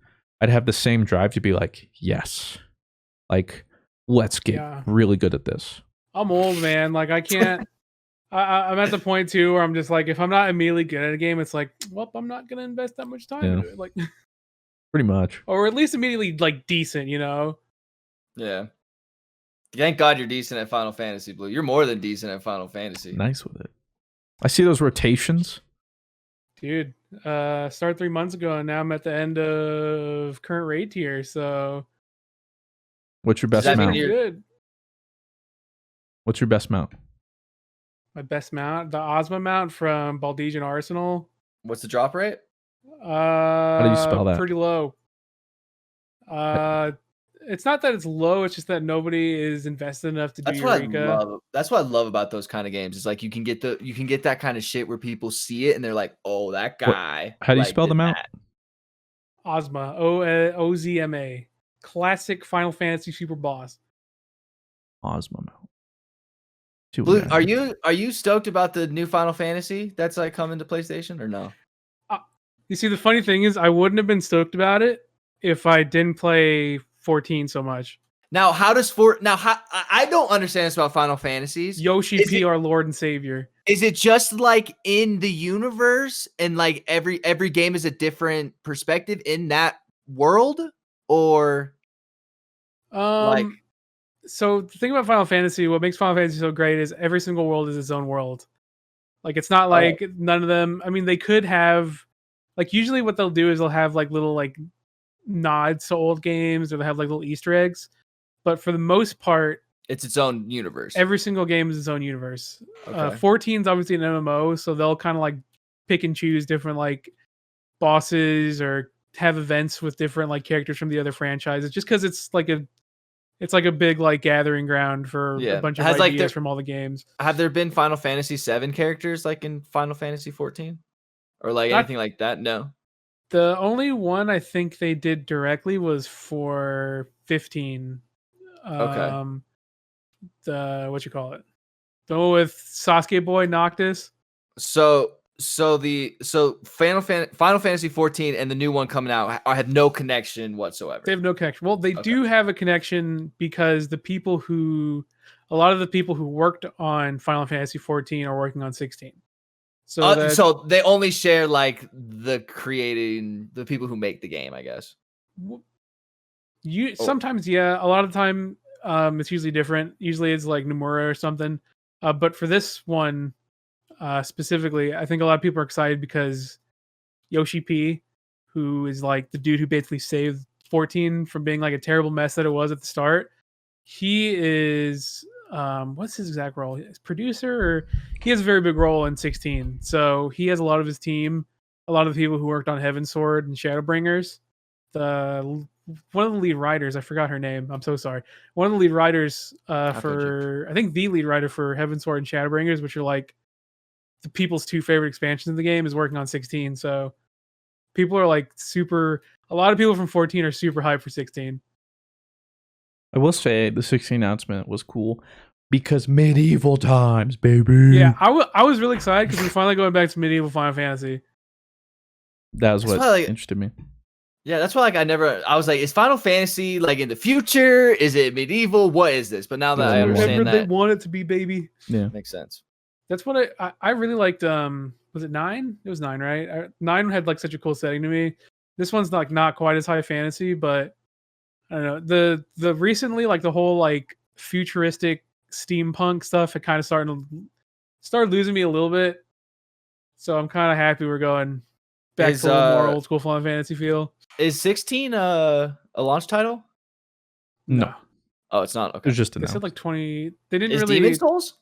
I'd have the same drive to be like, yes, like let's get really good at this. I'm old, man. Like I can't. I'm at the point too where I'm just like, if I'm not immediately good at a game, it's like, well, I'm not gonna invest that much time into it. Like, pretty much, or at least immediately like decent, you know? Yeah. Thank God you're decent at Final Fantasy, Blue. You're more than decent at Final Fantasy. Nice with it. I see those rotations. Dude, started 3 months ago, and now I'm at the end of current raid tier. So, what's your best mount? Good. What's your best mount? My best mount, the Ozma mount from Baldesian Arsenal. What's the drop rate? How do you spell that? Pretty low. It's not that it's low. It's just that nobody is invested enough to do Eureka. That's what I love about those kind of games. It's like you can get that kind of shit where people see it and they're like, "Oh, that guy." How do you spell the mount? Ozma, Ozma, classic Final Fantasy super boss. Ozma mount. Blue, are you stoked about the new Final Fantasy that's like coming to PlayStation or no? You see, the funny thing is, I wouldn't have been stoked about it if I didn't play 14 so much. Now, I don't understand this about Final Fantasies. Yoshi P, our Lord and Savior. Is it just like in the universe and like every game is a different perspective in that world, or like? So the thing about Final Fantasy, what makes Final Fantasy so great is every single world is its own world. Like it's not like none of them. I mean, they could have, like, usually what they'll do is they'll have like little like nods to old games, or they have like little Easter eggs. But for the most part, it's its own universe. Every single game is its own universe. Okay. 14 is obviously an MMO, so they'll kind of like pick and choose different like bosses or have events with different like characters from the other franchises, just because it's like a big like gathering ground for a bunch of ideas from all the games. Have there been Final Fantasy 7 characters like in Final Fantasy 14? Or like anything like that? No. The only one I think they did directly was for 15. Okay. The what you call it? The one with Sasuke Boy Noctis. So Final Fantasy 14 and the new one coming out have no connection whatsoever. They have no connection. Well, they do have a connection because a lot of the people who worked on Final Fantasy 14 are working on 16. So they only share like the people who make the game, I guess. Sometimes, yeah. A lot of the time, it's usually different. Usually it's like Nomura or something. But for this one specifically, I think a lot of people are excited because Yoshi P, who is like the dude who basically saved 14 from being like a terrible mess that it was at the start, he is what's his exact role? He's producer, or he has a very big role in 16. So he has a lot of his team, a lot of the people who worked on Heaven's Sword and Shadowbringers. One of the lead writers, I forgot her name. I'm so sorry. One of the lead writers I think the lead writer for Heaven's Sword and Shadowbringers, which are like the people's two favorite expansions in the game, is working on 16. So people are like a lot of people from 14 are super hyped for 16. I will say the 16 announcement was cool because medieval times, baby. Yeah, I was really excited because we're finally going back to medieval Final Fantasy. That was what interested me. Yeah, that's why I was like, is Final Fantasy like in the future? Is it medieval? What is this? But now that I understand they want it to be, baby. Yeah, makes sense. That's what I really liked. Was it 9? It was 9, right? 9 had like such a cool setting to me. This one's like not quite as high fantasy, but I don't know. The recently like the whole like futuristic steampunk stuff had kind of started losing me a little bit. So I'm kind of happy we're going back to a more old school Final Fantasy feel. Is 16 a launch title? No. Oh, it's not. Okay. It's just they said like 20. They didn't is really. Demon Souls?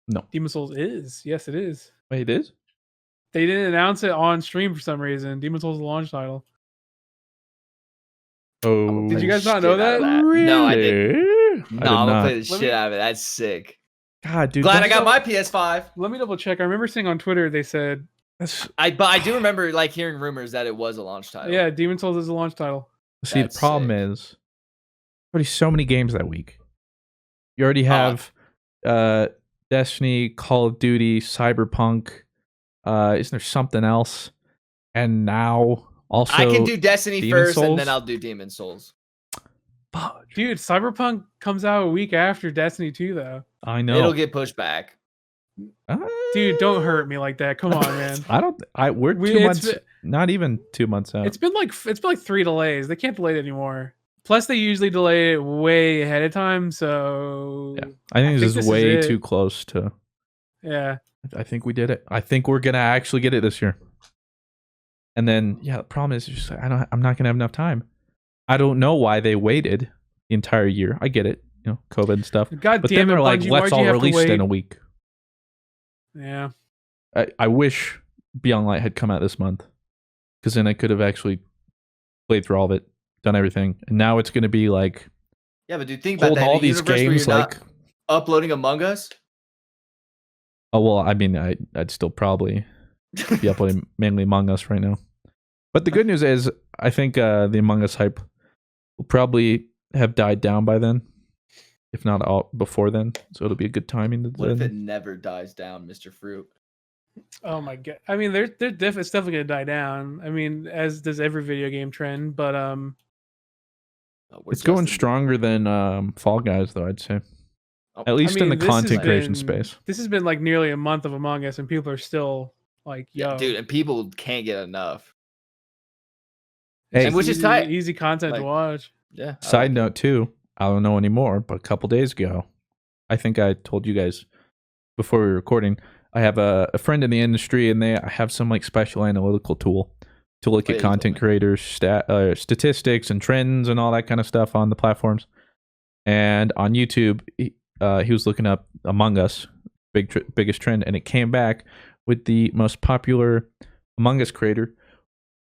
No. Demon Souls is. Yes, it is. Wait, it is? They didn't announce it on stream for some reason. Demon Souls is a launch title. Oh, did you guys not know that? Really? No, I didn't. No, I'm gonna play the shit out of it. That's sick. God, dude. Glad I got my PS5. Let me double check. I remember seeing on Twitter they said. But I do remember like hearing rumors that it was a launch title. Yeah, Demon Souls is a launch title. See, the problem is, already so many games that week. You already have Destiny, Call of Duty, Cyberpunk. Isn't there something else? And now also I can do Destiny Demon first, and then Souls? I'll do Demon Souls. Fudge. Dude, Cyberpunk comes out a week after Destiny 2, though. I know. It'll get pushed back. Dude, don't hurt me like that. Come on, man. I don't. We're 2 months. Not even 2 months out. It's been like 3 delays. They can't delay it anymore. Plus, they usually delay it way ahead of time. So Yeah, I think this is way too close to. Yeah, I think we did it. I think we're gonna actually get it this year. And then, yeah, the problem is just I'm not gonna have enough time. I don't know why they waited the entire year. I get it, COVID and stuff. God but damn then it, they're like, Bungie, let's why'd you all have to release it in wait? a week. Yeah. I wish Beyond Light had come out this month, because then I could have actually played through all of it, done everything, and now it's gonna be like, Yeah, but dude, think about hold that. all In a these universe where games you're like. not uploading Among Us. Oh well, I mean, I'd still probably be uploading mainly Among Us right now. But the good news is, I think the Among Us hype will probably have died down by then, if not all before then. So it'll be a good timing. What if it never dies down, Mr. Fruit? Oh my god. I mean, it's definitely gonna die down. I mean, as does every video game trend. But it's going stronger than Fall Guys, though, I'd say. At least in the this content has creation been- space. This has been like nearly a month of Among Us, and people are still like, "Yo, Yeah, dude, and people can't get enough. Hey, And which is easy, tight. easy content to Like- watch." Yeah. I side like it. note too, I don't know anymore, but a couple days ago, I think I told you guys before we were recording, I have a friend in the industry, and I have some like special analytical tool to look Oh, at yeah, you told content me. creators statistics and trends and all that kind of stuff on the platforms. And on YouTube, he was looking up Among Us, biggest trend, and it came back with the most popular Among Us creator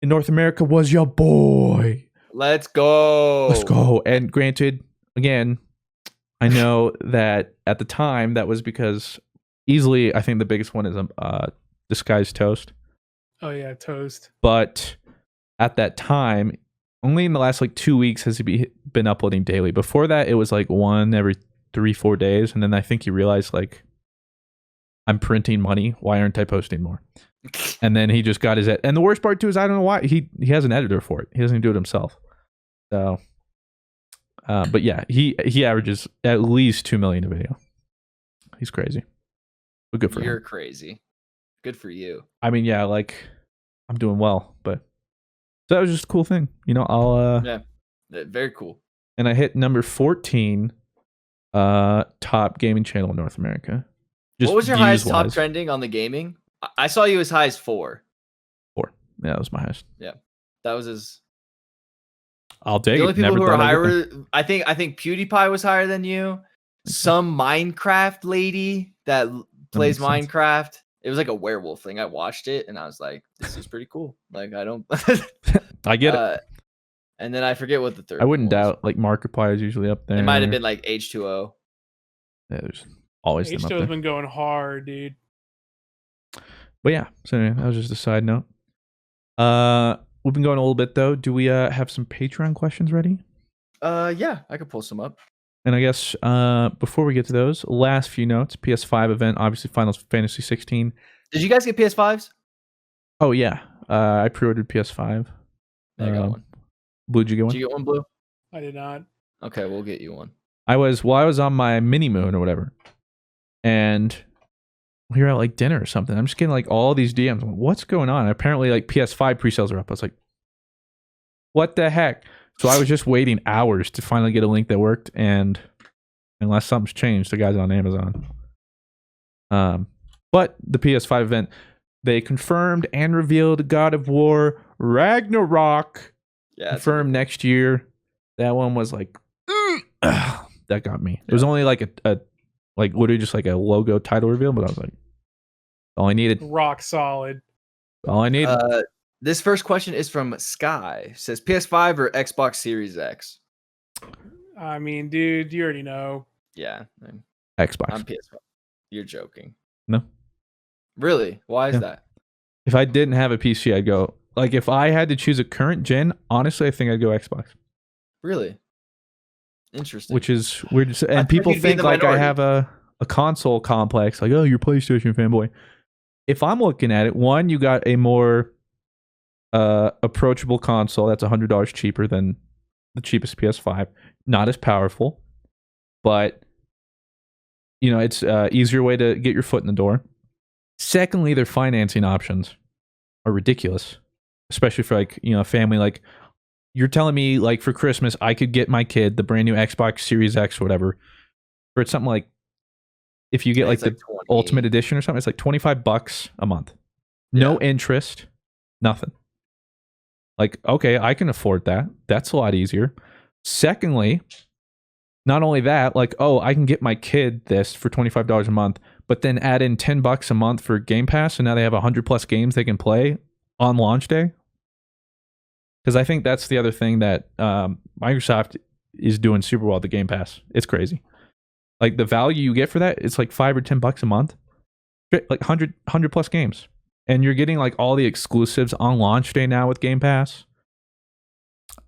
in North America was your boy. Let's go. Let's go. And granted, again, I know that at the time that was because easily, I think the biggest one is Disguised Toast. Oh yeah, Toast. But at that time, only in the last like 2 weeks has he been uploading daily. Before that, it was like one every 3-4 days, and then I think he realized like, I'm printing money. Why aren't I posting more? And then he just got his and the worst part too is I don't know why he has an editor for it. He doesn't even do it himself. So, but yeah, he averages at least 2 million a video. He's crazy, but good for You're him. crazy. Good for you. I mean, yeah, like I'm doing well, but so that was just a cool thing, I'll Yeah. Very cool. and I hit number 14, top gaming channel in North America. What was your highest top views-wise. trending on the gaming? I saw you as high as 4. 4. Yeah, that was my highest. That was as I'll take the only it. people Never who were thought I'd get there. higher. I think PewDiePie was higher than you. Some Minecraft lady that plays makes sense. Minecraft. It was like a werewolf thing. I watched it and I was like, "This is pretty cool." Like I don't. I get it. And then I forget what the third. I wouldn't one was. doubt like Markiplier is usually up there. It might have been like H2O. Yeah, there's always them up H2O's there. been going hard, dude. But yeah, so anyway, that was just a side note. We've been going a little bit though. Do we have some Patreon questions ready? Yeah, I could pull some up. And I guess before we get to those, last few notes. PS5 event, obviously Final Fantasy 16. Did you guys get PS5s? Oh yeah, I pre-ordered PS5. I got one. Blue, did you get one? Did you get one, Blue? I did not. Okay, we'll get you one. I was on my mini moon or whatever, and we were at like dinner or something. I'm just getting like all these DMs. I'm like, what's going on? Apparently, like PS5 pre-sales are up. I was like, what the heck? So I was just waiting hours to finally get a link that worked, and unless something's changed, the guy's on Amazon. But the PS5 event, they confirmed and revealed God of War Ragnarok. Yeah, Confirmed next year. That one was like, that got me. It was only like a like literally just like a logo title reveal, but I was like, all I needed. Rock solid. All I needed. This first question is from Sky. It says PS5 or Xbox Series X? I mean, dude, you already know. Yeah, Xbox. I'm PS5. You're joking. No. Really? Why is Yeah. that? If I didn't have a PC, I'd go. Like if I had to choose a current gen, honestly, I think I'd go Xbox. Really? Interesting. Which is weird. And thought people you'd be think the like I minority. have a a console complex, like, oh, you're PlayStation fanboy. If I'm looking at it, one, you got a more approachable console that's $100 cheaper than the cheapest PS5. Not as powerful, but it's easier way to get your foot in the door. Secondly, their financing options are ridiculous, especially for a family. Like, you're telling me, like, for Christmas I could get my kid the brand new Xbox Series X or whatever, or it's something like, if you get like the 20. Ultimate Edition or something, it's like $25 a month, no interest, nothing. Like, okay, I can afford that. That's a lot easier. Secondly, not only that, like, oh, I can get my kid this for $25 a month, but then add in $10 a month for Game Pass, and now they have 100+ games they can play on launch day. Because I think that's the other thing that Microsoft is doing super well at the Game Pass. It's crazy. Like, the value you get for that, it's like $5 or $10 a month, like 100+ games, and you're getting like all the exclusives on launch day now with Game Pass.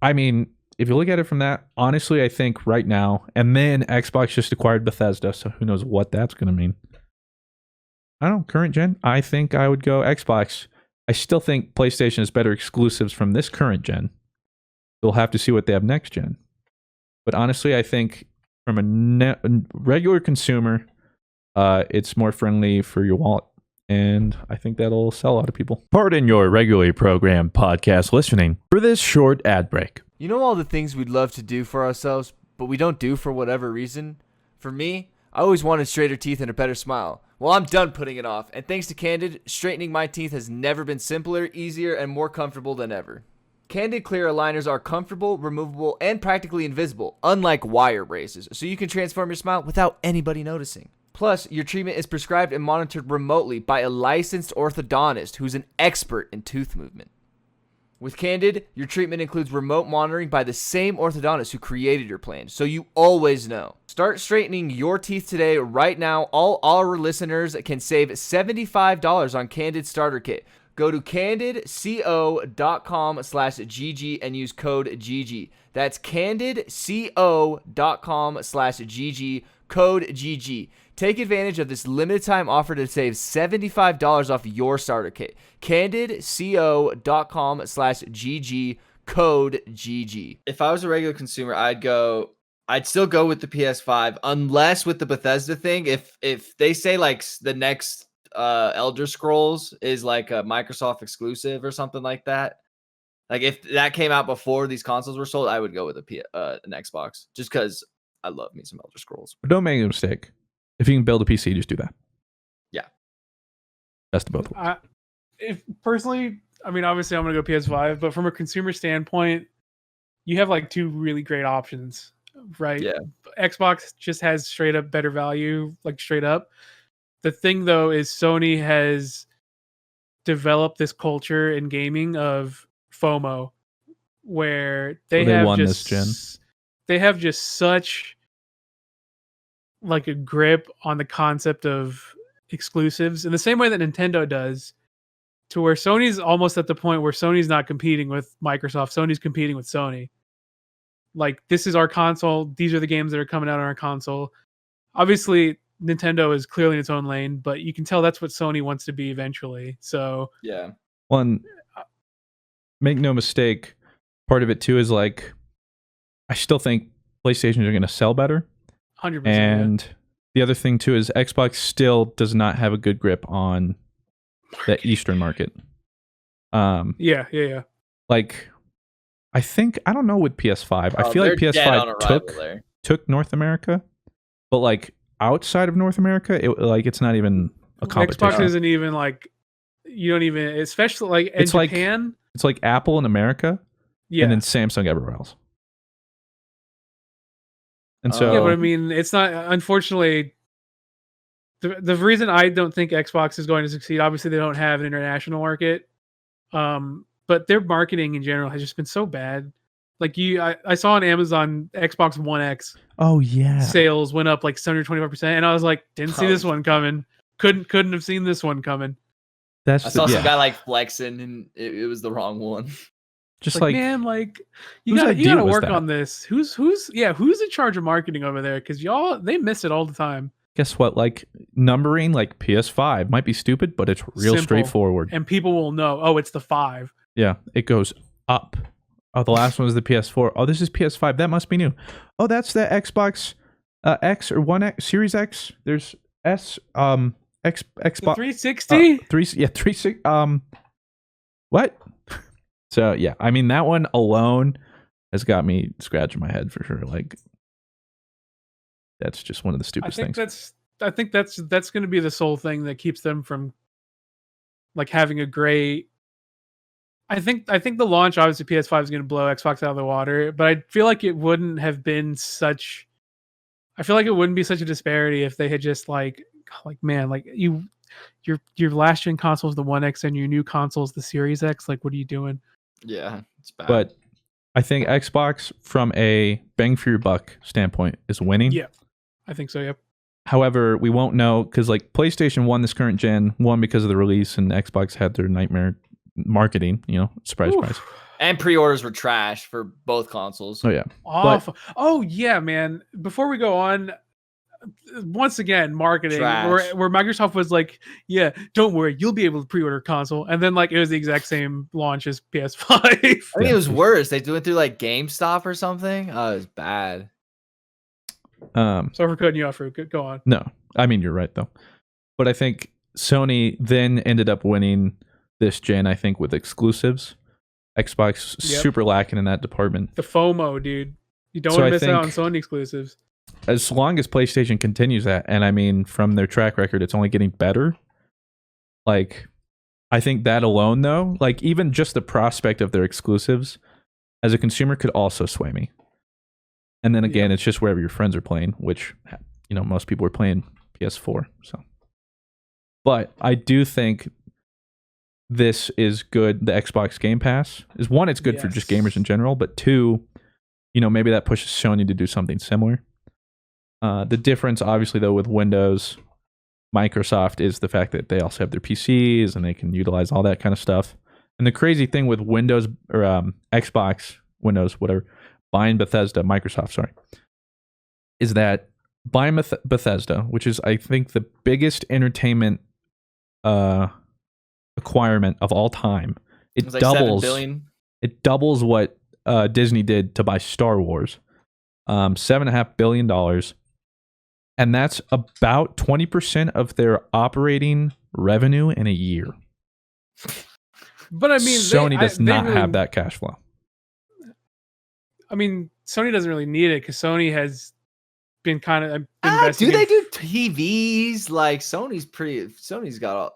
I mean, if you look at it from that, honestly, I think right now, and then Xbox just acquired Bethesda, so who knows what that's going to mean. I don't know, current gen, I think I would go Xbox. I still think PlayStation has better exclusives from this current gen. We'll have to see what they have next gen. But honestly, I think from a regular consumer, it's more friendly for your wallet. And I think that'll sell a lot of people. Pardon your regularly programmed podcast listening for this short ad break. You know all the things we'd love to do for ourselves, but we don't do for whatever reason? For me, I always wanted straighter teeth and a better smile. Well, I'm done putting it off, and thanks to Candid, straightening my teeth has never been simpler, easier, and more comfortable than ever. Candid clear aligners are comfortable, removable, and practically invisible, unlike wire braces, so you can transform your smile without anybody noticing. Plus, your treatment is prescribed and monitored remotely by a licensed orthodontist who's an expert in tooth movement. With Candid, your treatment includes remote monitoring by the same orthodontist who created your plan, so you always know. Start straightening your teeth today. Right now, all our listeners can save $75 on Candid Starter Kit. Go to candidco.com/GG and use code GG. That's candidco.com/GG, code GG. Take advantage of this limited time offer to save $75 off your starter kit. candidco.com/GG, code GG. If I was a regular consumer, I'd still go with the PS5, unless with the Bethesda thing, if they say like the next Elder Scrolls is like a Microsoft exclusive or something like that. Like, if that came out before these consoles were sold, I would go with an Xbox, just because I love me some Elder Scrolls. But don't make a mistake. If you can build a PC, just do that. Yeah. Best of both worlds. If personally, I mean, obviously I'm going to go PS5, but from a consumer standpoint, you have like two really great options, right? Yeah. Xbox just has straight up better value, like straight up. The thing though is Sony has developed this culture in gaming of FOMO, where they won this gen. They have just such like a grip on the concept of exclusives in the same way that Nintendo does, to where Sony's almost at the point where Sony's not competing with Microsoft. Sony's competing with Sony. Like, this is our console. These are the games that are coming out on our console. Obviously, Nintendo is clearly in its own lane, but you can tell that's what Sony wants to be eventually. So yeah. One, make no mistake, part of it too is like, I still think PlayStations are going to sell better. 100%. And the other thing too is Xbox still does not have a good grip on the Eastern market. Yeah. Like, I think, I don't know with PS5. I feel like PS5 took North America, but like outside of North America, it's not even a competition. Xbox isn't even like, you don't even, especially like in Japan. It's like Apple in America, and then Samsung everywhere else. And so, yeah, but I mean, it's not, unfortunately, the reason I don't think Xbox is going to succeed, obviously they don't have an international market, but their marketing in general has just been so bad. Like, I saw on Amazon Xbox One X. Oh yeah, sales went up like 125%, and I was like, didn't see this one coming. Couldn't have seen this one coming. I saw some guy like flexing, and it was the wrong one. Just like, man, like you gotta work on this. Who's in charge of marketing over there? Because they miss it all the time. guess what? Like numbering, like PS5 might be stupid, but it's real Simple. straightforward. And people will know, oh, it's the 5. Yeah, it goes up. Oh, the last one was the PS4. Oh, this is PS5. That must be new. Oh, that's the Xbox X or One X, Series X. There's S Xbox 360? 360. What? So yeah, I mean that one alone has got me scratching my head for sure. Like that's just one of the stupidest things. I think that's going to be the sole thing that keeps them from like having a great. I think the launch, obviously PS5 is going to blow Xbox out of the water, but I feel like it wouldn't have been such. I feel like it wouldn't be such a disparity if they had just like man, like your last gen console is the One X and your new console is the Series X. Like, what are you doing? Yeah, it's bad. But I think Xbox, from a bang for your buck standpoint, is winning. Yeah, I think so. Yep. However, we won't know because like PlayStation won this current gen, one because of the release, and Xbox had their nightmare marketing. Surprise. And pre-orders were trash for both consoles. Oh yeah, awful. Oh yeah, man. Before we go on, once again, marketing where Microsoft was like, yeah, don't worry, you'll be able to pre-order console, and then like it was the exact same launch as PS5. I think it was worse. They do it through like GameStop or something. Oh, it was bad. So we're cutting you off, Fruit. Go on. No, I mean you're right though, but I think Sony then ended up winning this gen. I think with exclusives, Xbox super lacking in that department. The FOMO, dude. You don't want to miss out on Sony exclusives. As long as PlayStation continues that, and I mean, from their track record, it's only getting better. Like, I think that alone, though, like even just the prospect of their exclusives as a consumer could also sway me. And then again, it's just wherever your friends are playing, which, most people are playing PS4. So, but I do think this is good. The Xbox Game Pass is one, it's good for just gamers in general, but two, maybe that pushes Sony to do something similar. The difference, obviously, though, with Windows, Microsoft is the fact that they also have their PCs and they can utilize all that kind of stuff. And the crazy thing with Windows or Xbox, Windows, whatever, buying Bethesda, Microsoft, sorry, is that buying Bethesda, which is, I think, the biggest entertainment acquirement of all time, it like doubles. $7 billion. It doubles what Disney did to buy Star Wars, $7.5 billion. And that's about 20% of their operating revenue in a year. But I mean, Sony does not have that cash flow. I mean, Sony doesn't really need it because Sony has been kind of investing. Do they do TVs? Like Sony's got all.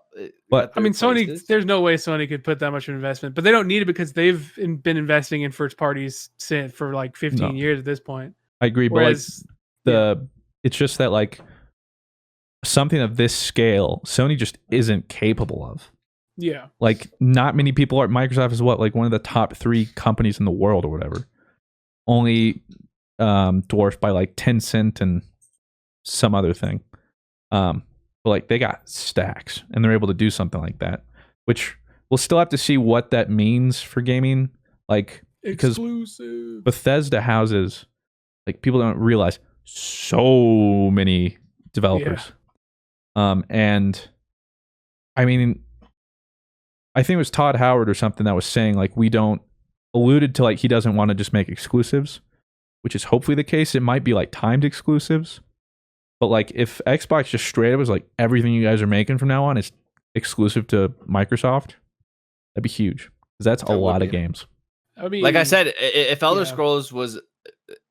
But I mean, Sony. There's no way Sony could put that much of investment, but they don't need it because they've been investing in first parties for like 15 years at this point. I agree, Whereas, but it's just that like something of this scale, Sony just isn't capable of. Yeah. Like not many people are. Microsoft is what, like one of the top 3 companies in the world or whatever. Only dwarfed by like Tencent and some other thing. But like they got stacks and they're able to do something like that, which we'll still have to see what that means for gaming. Like because exclusive. Bethesda houses, like people don't realize, so many developers. And I mean, I think it was Todd Howard or something that was saying like alluded to like he doesn't want to just make exclusives, which is hopefully the case. It might be like timed exclusives, but like if Xbox just straight up was like everything you guys are making from now on is exclusive to Microsoft, that'd be huge because that's a lot of games. I mean, like I said, if Elder Scrolls was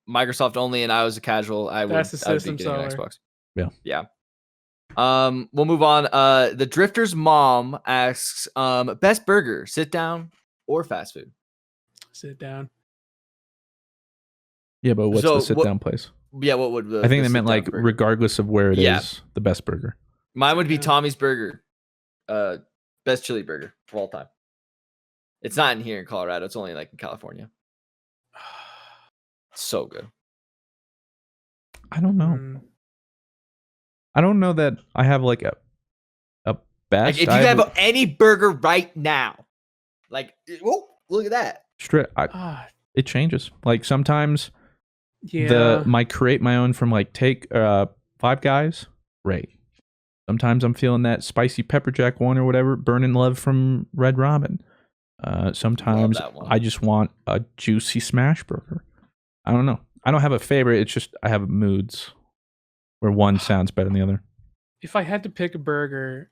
Microsoft only and I was a casual, I would be getting an Xbox. Yeah. We'll move on. The Drifter's mom asks, best burger, sit down or fast food? Sit down. Yeah, but what's the sit down place? Yeah, what would I think they meant like burger? Regardless of where it is, the best burger. Mine would be Tommy's Burger. Best chili burger of all time. It's not in here in Colorado. It's only like in California. So good. I don't know. I don't know that I have like a best. Like if you have any burger right now, like, whoa, look at that. It changes. Like sometimes my create my own from like take Five Guys great. Sometimes I'm feeling that spicy pepper jack one or whatever, Burning Love from Red Robin. Sometimes that one. I just want a juicy smash burger. I don't know. I don't have a favorite. It's just I have moods where one sounds better than the other. If I had to pick a burger,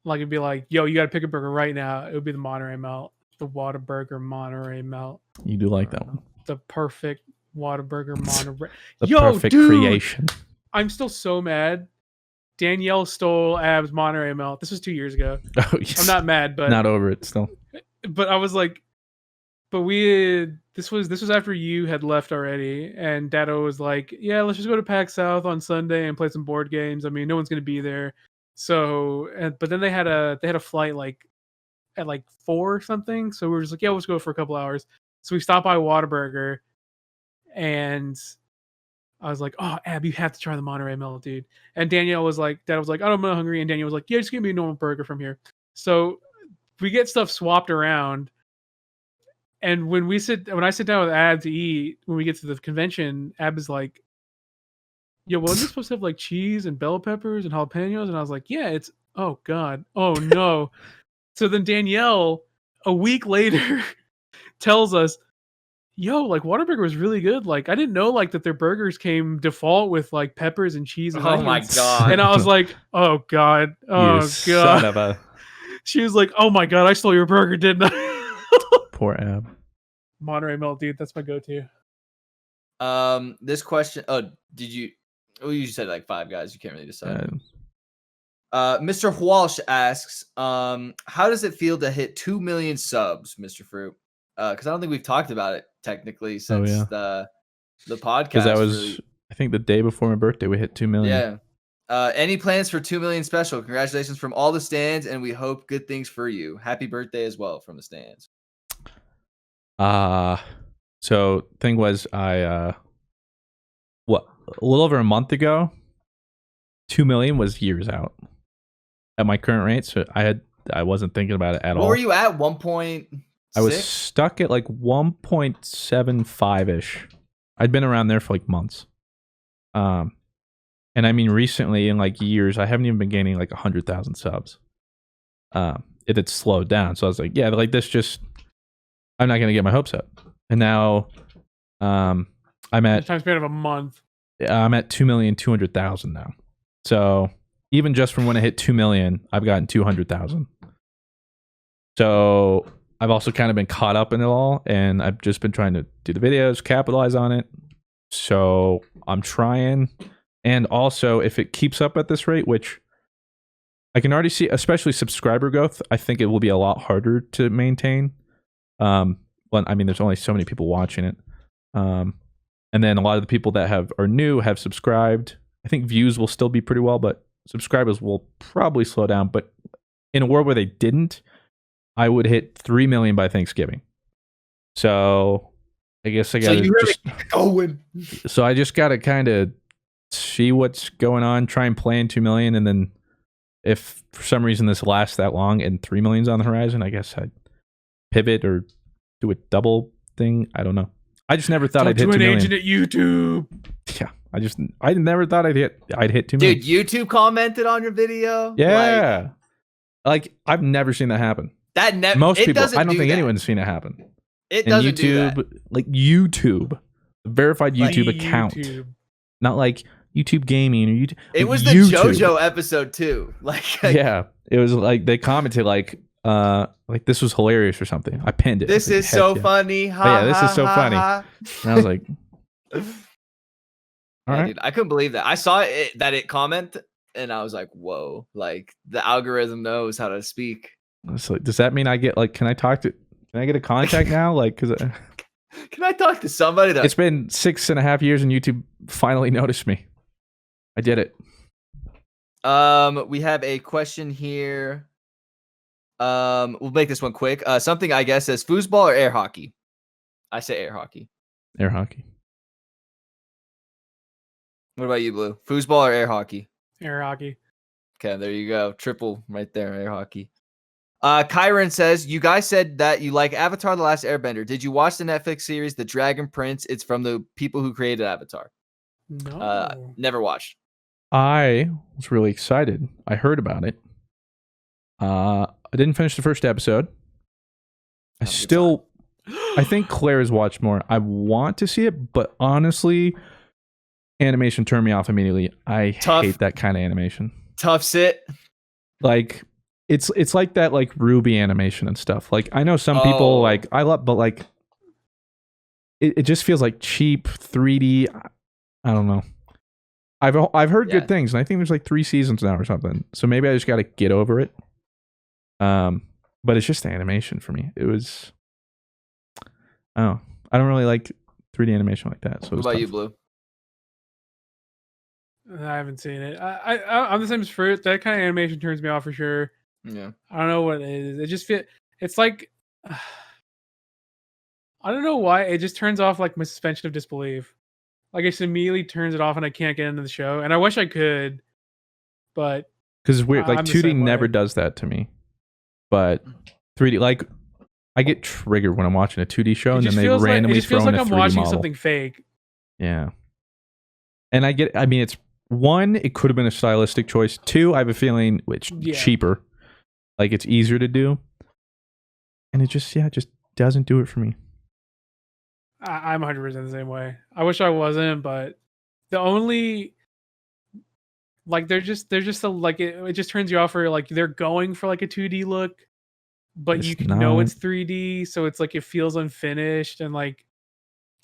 like it'd be like, yo, you got to pick a burger right now. It would be the Monterey Melt, the Whataburger Monterey Melt, You do like that one. the perfect Whataburger Monterey. The Yo, perfect dude, creation. I'm still so mad. Danielle stole Ab's Monterey Melt. This was 2 years ago. Oh, yes. I'm not mad, but Not over it still. but I was like, this was after you had left already, and Dado was like, yeah, let's just go to PAX South on Sunday and play some board games. I mean, no one's gonna be there. So, but then they had a flight like at like 4 or something. So we were just like, yeah, let's go for a couple hours. So we stopped by Whataburger, and I was like, oh, Ab, you have to try the Monterey Melt, dude. And Danielle was like, Dad was like, I'm not hungry. And Danielle was like, yeah, just give me a normal burger from here. So we get stuff swapped around. And when I sit down with Ab to eat, when we get to the convention, Ab is like, yo, wasn't it supposed to have like cheese and bell peppers and jalapenos? And I was like, yeah, it's, oh God, oh no. So then Danielle, a week later, tells us, yo, like Whataburger was really good. Like I didn't know like that their burgers came default with like peppers and cheese and Oh my onions. God. And I was like, oh God, oh You God. son of a She was like, oh my God, I stole your burger, didn't I? poor Ab. Monterey Melt, dude, that's my go-to. This question. Oh, did you? Oh, you said like 5 guys. You can't really decide. Mr. Walsh asks, how does it feel to hit 2 million subs, Mr. Fruit? Because I don't think we've talked about it technically since the podcast. Because that was, I think, the day before my birthday, we hit 2 million. Yeah. Any plans for 2 million special? Congratulations from all the stands, and we hope good things for you. Happy birthday as well from the stands. So thing was, a little over a month ago, 2 million was years out at my current rate. So I wasn't thinking about it at all. What were you at? 1.6? I was stuck at like 1.75 ish. I'd been around there for like months. And I mean, recently in like years, I haven't even been gaining like 100,000 subs. It had slowed down. So I was like, yeah, like this just, I'm not going to get my hopes up. And now I'm at time span of a month. I'm at 2,200,000 now. So even just from when I hit 2 million, I've gotten 200,000. So I've also kind of been caught up in it all, and I've just been trying to do the videos, capitalize on it. So I'm trying. And also, if it keeps up at this rate, which I can already see, especially subscriber growth, I think it will be a lot harder to maintain. Well, I mean, there's only so many people watching it. And then a lot of the people that are new have subscribed. I think views will still be pretty well, but subscribers will probably slow down. But in a world where they didn't, I would hit 3 million by Thanksgiving. So I guess I got to So I just got to kind of see what's going on, try and play in 2 million. And then if for some reason this lasts that long and 3 million's on the horizon, I guess I'd pivot or do a double thing. I don't know. I just never thought I'd hit 2 million. Agent at YouTube. Yeah, I never thought I'd hit 2 million. Dude, YouTube commented on your video. Yeah, like I've never seen that happen. Most people, I don't think anyone's seen it happen. It doesn't do that. Like YouTube, verified YouTube account, not like YouTube gaming or YouTube. It was the YouTube. JoJo episode too. Yeah, it was like they commented like this was hilarious or something. I pinned it. This is so funny. Yeah, this is so funny. And I was like, all right. Dude, I couldn't believe that. I saw it commented, and I was like, whoa! Like the algorithm knows how to speak. It's like, does that mean I get like? Can I get a contact now? Like, because can I talk to somebody? It's been 6.5 years, and YouTube finally noticed me. I did it. We have a question here. We'll make this one quick. Something I guess says foosball or air hockey. I say air hockey. Air hockey. What about you, Blue? Foosball or air hockey? Air hockey. Okay, there you go. Triple right there, air hockey. Kyron says, you guys said that you like Avatar: The Last Airbender. Did you watch the Netflix series The Dragon Prince? It's from the people who created Avatar. No. Never watched. I was really excited. I heard about it. I didn't finish the first episode. I think Claire has watched more. I want to see it, but honestly, animation turned me off immediately. I hate that kind of animation. Tough sit. Like it's like that like Ruby animation and stuff. Like I know some people like I love, but like it just feels like cheap 3D. I don't know. I've heard good things, and I think there's like 3 seasons now or something. So maybe I just got to get over it. But it's just animation for me. It was. Oh, I don't really like 3D animation like that. So what about you, Blue? I haven't seen it. I'm the same as Fruit. That kind of animation turns me off for sure. Yeah. I don't know what it is. It just it's like I don't know why it just turns off like my suspension of disbelief. Like it just immediately turns it off and I can't get into the show. And I wish I could, but because it's weird. Like I'm the 2D same never way. does that to me, but 3D like I get triggered when I'm watching a 2D show and then they randomly it just feels throw in like a I'm 3D watching model. something fake. Yeah. And I mean, it's 1, it could have been a stylistic choice. 2, I have a feeling it's cheaper. Like it's easier to do. And it just doesn't do it for me. I'm 100% the same way. I wish I wasn't, but the only like they're just a like it just turns you off for like they're going for like a 2D look, but It's you can know not. it's 3D, so it's like it feels unfinished. And like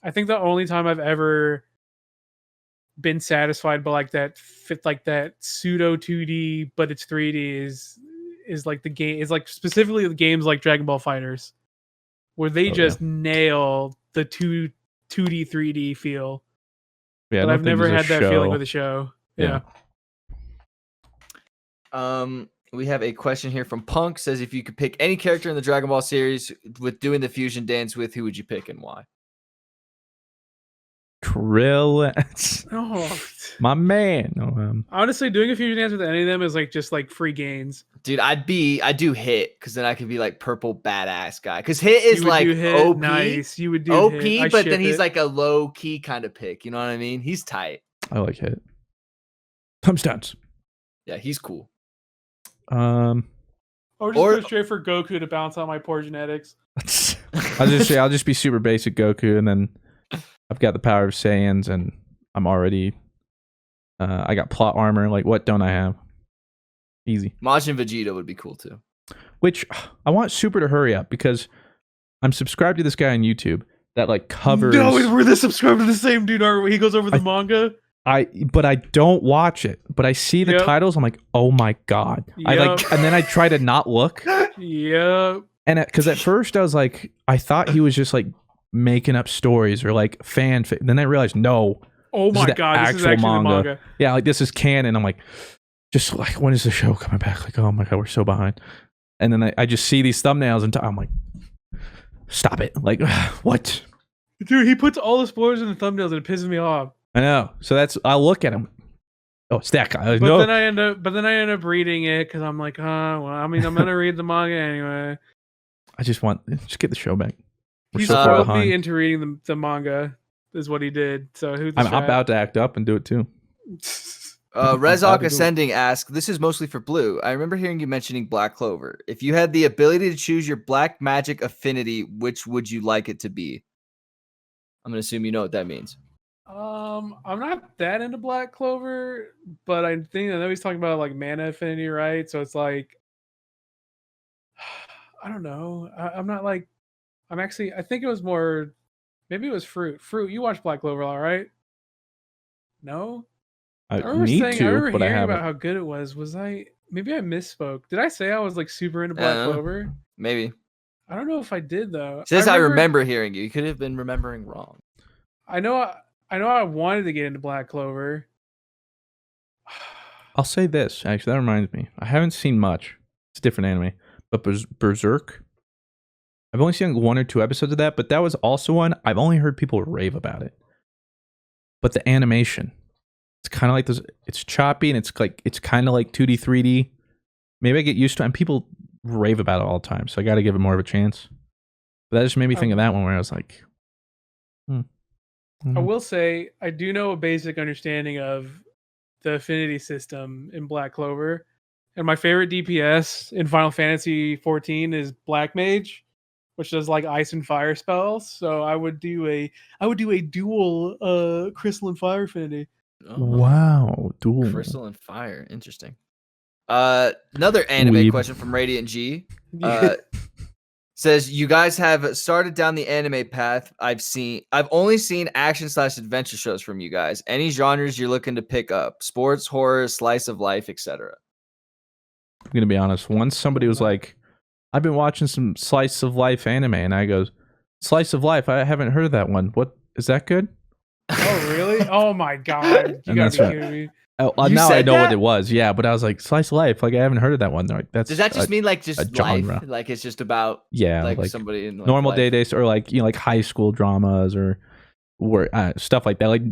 I think the only time I've ever been satisfied by like that pseudo 2D but it's 3D is like the game is like specifically the games like Dragon Ball Fighters, where they just nail the 2D 3D feel. Yeah, but I've never had that feeling with a show. Yeah. We have a question here from Punk. Says if you could pick any character in the Dragon Ball series with doing the fusion dance with, who would you pick and why? Krill. Oh, my man. No, honestly, doing a fusion dance with any of them is like just like free gains. Dude, I do Hit because then I could be like purple badass guy. Because Hit is like OP, nice. You would do OP, Hit. but then he's like a low key kind of pick. You know what I mean? He's tight. I like Hit. Thumbs downs. Yeah, he's cool. Or go straight for Goku to balance out my poor genetics. I'll just be super basic Goku, and then I've got the power of Saiyans, and I'm already. I got plot armor. Like, what don't I have? Easy. Majin Vegeta would be cool too. Which I want Super to hurry up because I'm subscribed to this guy on YouTube that like covers. No, we're this subscribed to the same dude, aren't we? He goes over the manga. But I don't watch it. But I see the titles. I'm like, oh my god. I like, and then I try to not look. Yep. And because at first I was like, I thought he was just like making up stories or like fanfic. Then I realized, no. Oh my god, this is actually the manga. Yeah, like this is canon. I'm like, just like, when is the show coming back? Like, oh my god, we're so behind. And then I just see these thumbnails and I'm like, stop it. Like, what? Dude, he puts all the spoilers in the thumbnails and it pisses me off. I know. So I'll look at him. Oh, it's that guy. Like, but no. then I end up reading it because I'm like, well, I mean, I'm gonna read the manga anyway. I just get the show back. He's probably into reading the manga, is what he did. So I'm about to act up and do it too. Rezok Ascending asks, this is mostly for Blue. I remember hearing you mentioning Black Clover. If you had the ability to choose your black magic affinity, which would you like it to be? I'm gonna assume you know what that means. I'm not that into Black Clover, but I know he's talking about like mana affinity, right? So it's like, I don't know. I'm not like, I think it was more, maybe it was Fruit. Fruit, you watched Black Clover, all right? No? I remember hearing about how good it was. Maybe I misspoke. Did I say I was like super into Black Clover? Maybe. I don't know if I did though. Says I remember hearing you. You could have been remembering wrong. I know I wanted to get into Black Clover. I'll say this. Actually, that reminds me. I haven't seen much. It's a different anime. But Berserk, I've only seen 1 or 2 episodes of that, but that was also one I've only heard people rave about it. But the animation, it's kind of like this. It's choppy and it's kind of like 2D, 3D. Maybe I get used to it, and people rave about it all the time, so I got to give it more of a chance. But that just made me think of that one where I was like, I will say I do know a basic understanding of the affinity system in Black Clover. And my favorite DPS in Final Fantasy 14 is Black Mage, which does like ice and fire spells. So I would do a dual crystal and fire affinity. Oh, Wow, dual. crystal and fire. Interesting. Another anime Weeb. question from Radiant G. Says, you guys have started down the anime path. I've only seen action/adventure shows from you guys. Any genres you're looking to pick up? Sports, horror, slice of life, etc. I'm gonna be honest. Once somebody was like, "I've been watching some slice of life anime," and I goes, "Slice of life? I haven't heard of that one. What is that good?" Oh really? Oh my god! You And gotta that's be right. kidding me. Oh, You now I said know what that? it was. Yeah, but I was like, "Slice of life? Like I haven't heard of that one." They're like, "That's Does that just mean like just a life? genre. Like it's just about yeah, like, like somebody in like, normal life? day or like like high school dramas or stuff like that, like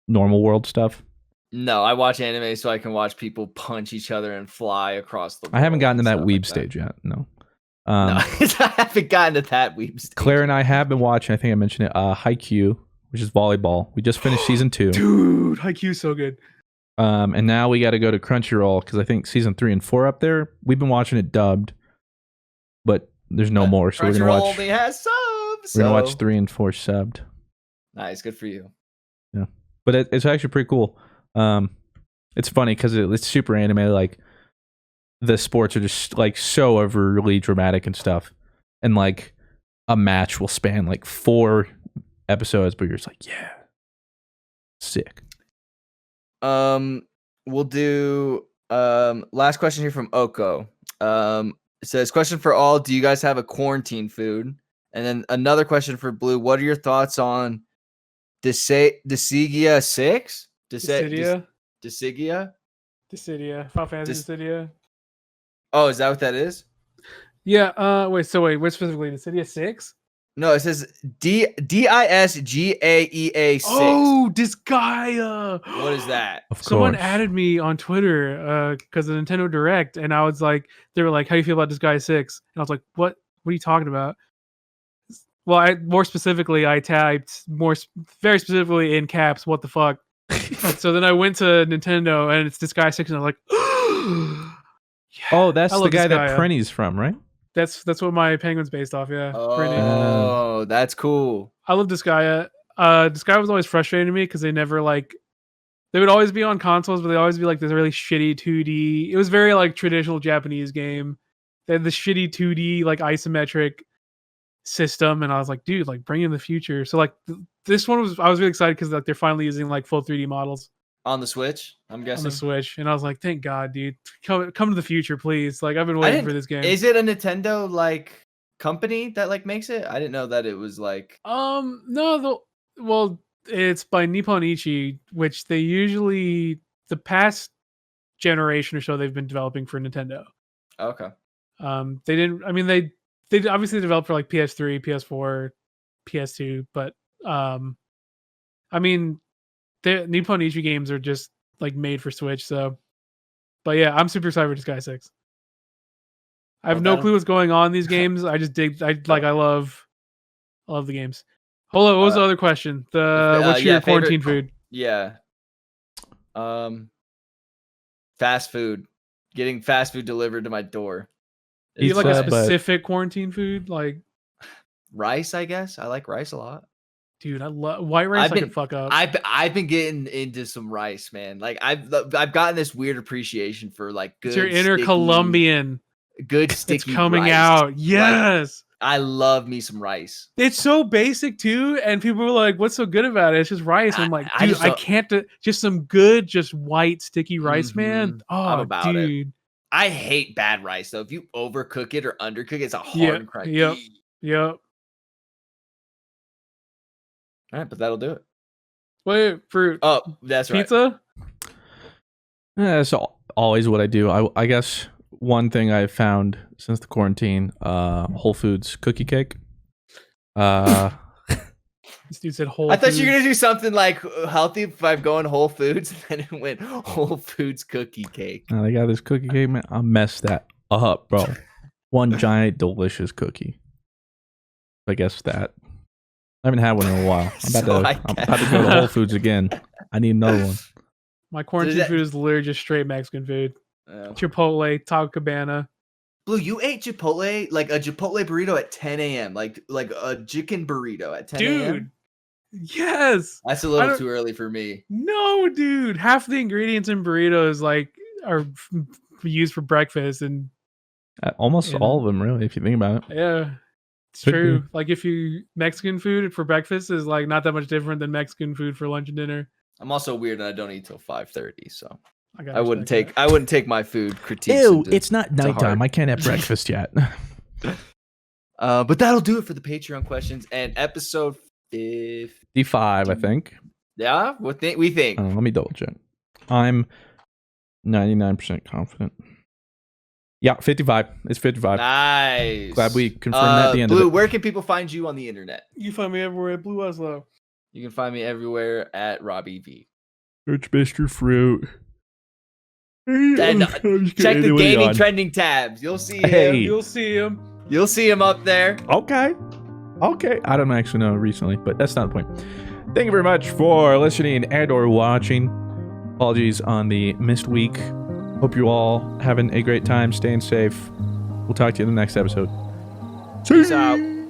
normal world stuff." No, I watch anime so I can watch people punch each other and fly across the world. I haven't gotten to and that stuff weeb like stage yet. No. No, I haven't gotten to that weeb stage. Claire and I have been watching. I think I mentioned it. Haikyuu, which is volleyball. We just finished season 2. Dude, Haikyuu's so good. And now we got to go to Crunchyroll because I think season 3 and 4 up there. We've been watching it dubbed, but there's no more. So we're gonna Crunchyroll watch. only has subs. We're gonna watch so- 3 and 4 subbed. Nice, good for you. But it's actually pretty cool. It's funny because it's super anime. Like the sports are just like so overly dramatic and stuff, and like a match will span like 4 episodes, but you're just like, yeah, sick. We'll do last question here from Oko. It says, question for all, do you guys have a quarantine food? And then another question for Blue, what are your thoughts on Dissidia 6? Dissidia. Dissidia? Dissidia. Final Fantasy Dissidia. Oh, is that what that is? Yeah, wait, what specifically? Dissidia 6? No, it says DISGAEA 6. Oh, Disgaea. What is that? Of Someone course. added me on Twitter because of Nintendo Direct, and I was like, they were like, "How do you feel about Disgaea 6?" And I was like, "What? What are you talking about?" Well, more specifically, I typed very specifically in caps, "What the fuck?" So then I went to Nintendo, and it's Disgaea 6, and I'm like, Oh, that's I the love guy that Disgaea. Prenny's from, right? That's what my penguin's based off. Yeah, Prinny. Oh, that's cool. I love Disgaea. Disgaea was always frustrating to me because they never like. They would always be on consoles, but they always be like this really shitty 2D. It was very like traditional Japanese game. They had the shitty 2D like isometric system, and I was like, dude, like bring in the future. So like this one I was really excited because like they're finally using like full 3D models On the Switch, I'm guessing. on the Switch, and I was like, thank God, dude, come to the future, please. Like I've been waiting for this game. Is it a Nintendo like company that like makes it? I didn't know that it was like. No, well, it's by Nippon Ichi, which they usually the past generation or so they've been developing for Nintendo. Okay. They didn't. I mean, they obviously developed for like PS3, PS4, PS2, but I mean, the Nippon Ichi games are just like made for Switch. So, but yeah, I'm super excited for Disgaea 6. I have no clue what's going on in these games. I just dig. I love the games. Hold on, what was the other question? What's your quarantine food? Yeah. Fast food. Getting fast food delivered to my door. Do you like a Pizza, but- specific quarantine food? Like Rice, I guess. I like rice a lot. dude, I love white rice. I can fuck up. I've been getting into some rice, man. Like I've gotten this weird appreciation for like good. It's your inner sticky, Colombian. good sticky. It's coming rice. out. Yes. I love me some rice. It's so basic too, and people were like, "What's so good about it?" It's just rice. I'm like, I dude, just I don't- can't. Just some good, just white sticky rice, man. Mhm. Oh, I'm about it. dude. I hate bad rice though. If you overcook it or undercook it, it's a hard Yeah, crack. yep. Yep. All right, but that'll do it. Wait, fruit. Oh, that's right. Pizza. Yeah, that's always what I do. I guess one thing I've found since the quarantine, Whole Foods cookie cake. This dude said whole. I thought you were Foods. gonna do something like healthy by going Whole Foods, and then it went Whole Foods cookie cake. Now they got this cookie cake, man. I messed that up, bro. One giant delicious cookie. I guess that. I haven't had one in a while. I'm about to go to Whole Foods again. I need another one. My quarantine that- food is literally just straight Mexican food. Chipotle, Taco Cabana. Blue, you ate Chipotle, like a Chipotle burrito at 10 a.m., like a chicken burrito at 10 a.m.? Dude, yes. That's a little too early for me. No, dude. Half the ingredients in burritos are used for breakfast, and Almost all of them, really, if you think about it. yeah, it's Could true. be. Like if you Mexican food for breakfast is like not that much different than Mexican food for lunch and dinner. I'm also weird and I don't eat till 5:30, so gotta I wouldn't respect take my food critiques. Ew, it's not to nighttime. heart. I can't have breakfast yet. But that'll do it for the Patreon questions and episode 55, I think. Yeah, what we think? Let me double check. I'm 99% confident. Yeah, 55. It's 55. Nice. Glad we confirmed that at the end Blue, of it. where can people find you on the internet? that. You find me everywhere at BlueWestlo. You can find me everywhere at Robbie V. Search Mr. Fruit. And check the gaming trending tabs. You'll see him. Hey. You'll see him. You'll see him up there. Okay. I don't actually know recently, but that's not the point. Thank you very much for listening and or watching. Apologies on the missed week. Hope you all having a great time, staying safe. We'll talk to you in the next episode. Peace out.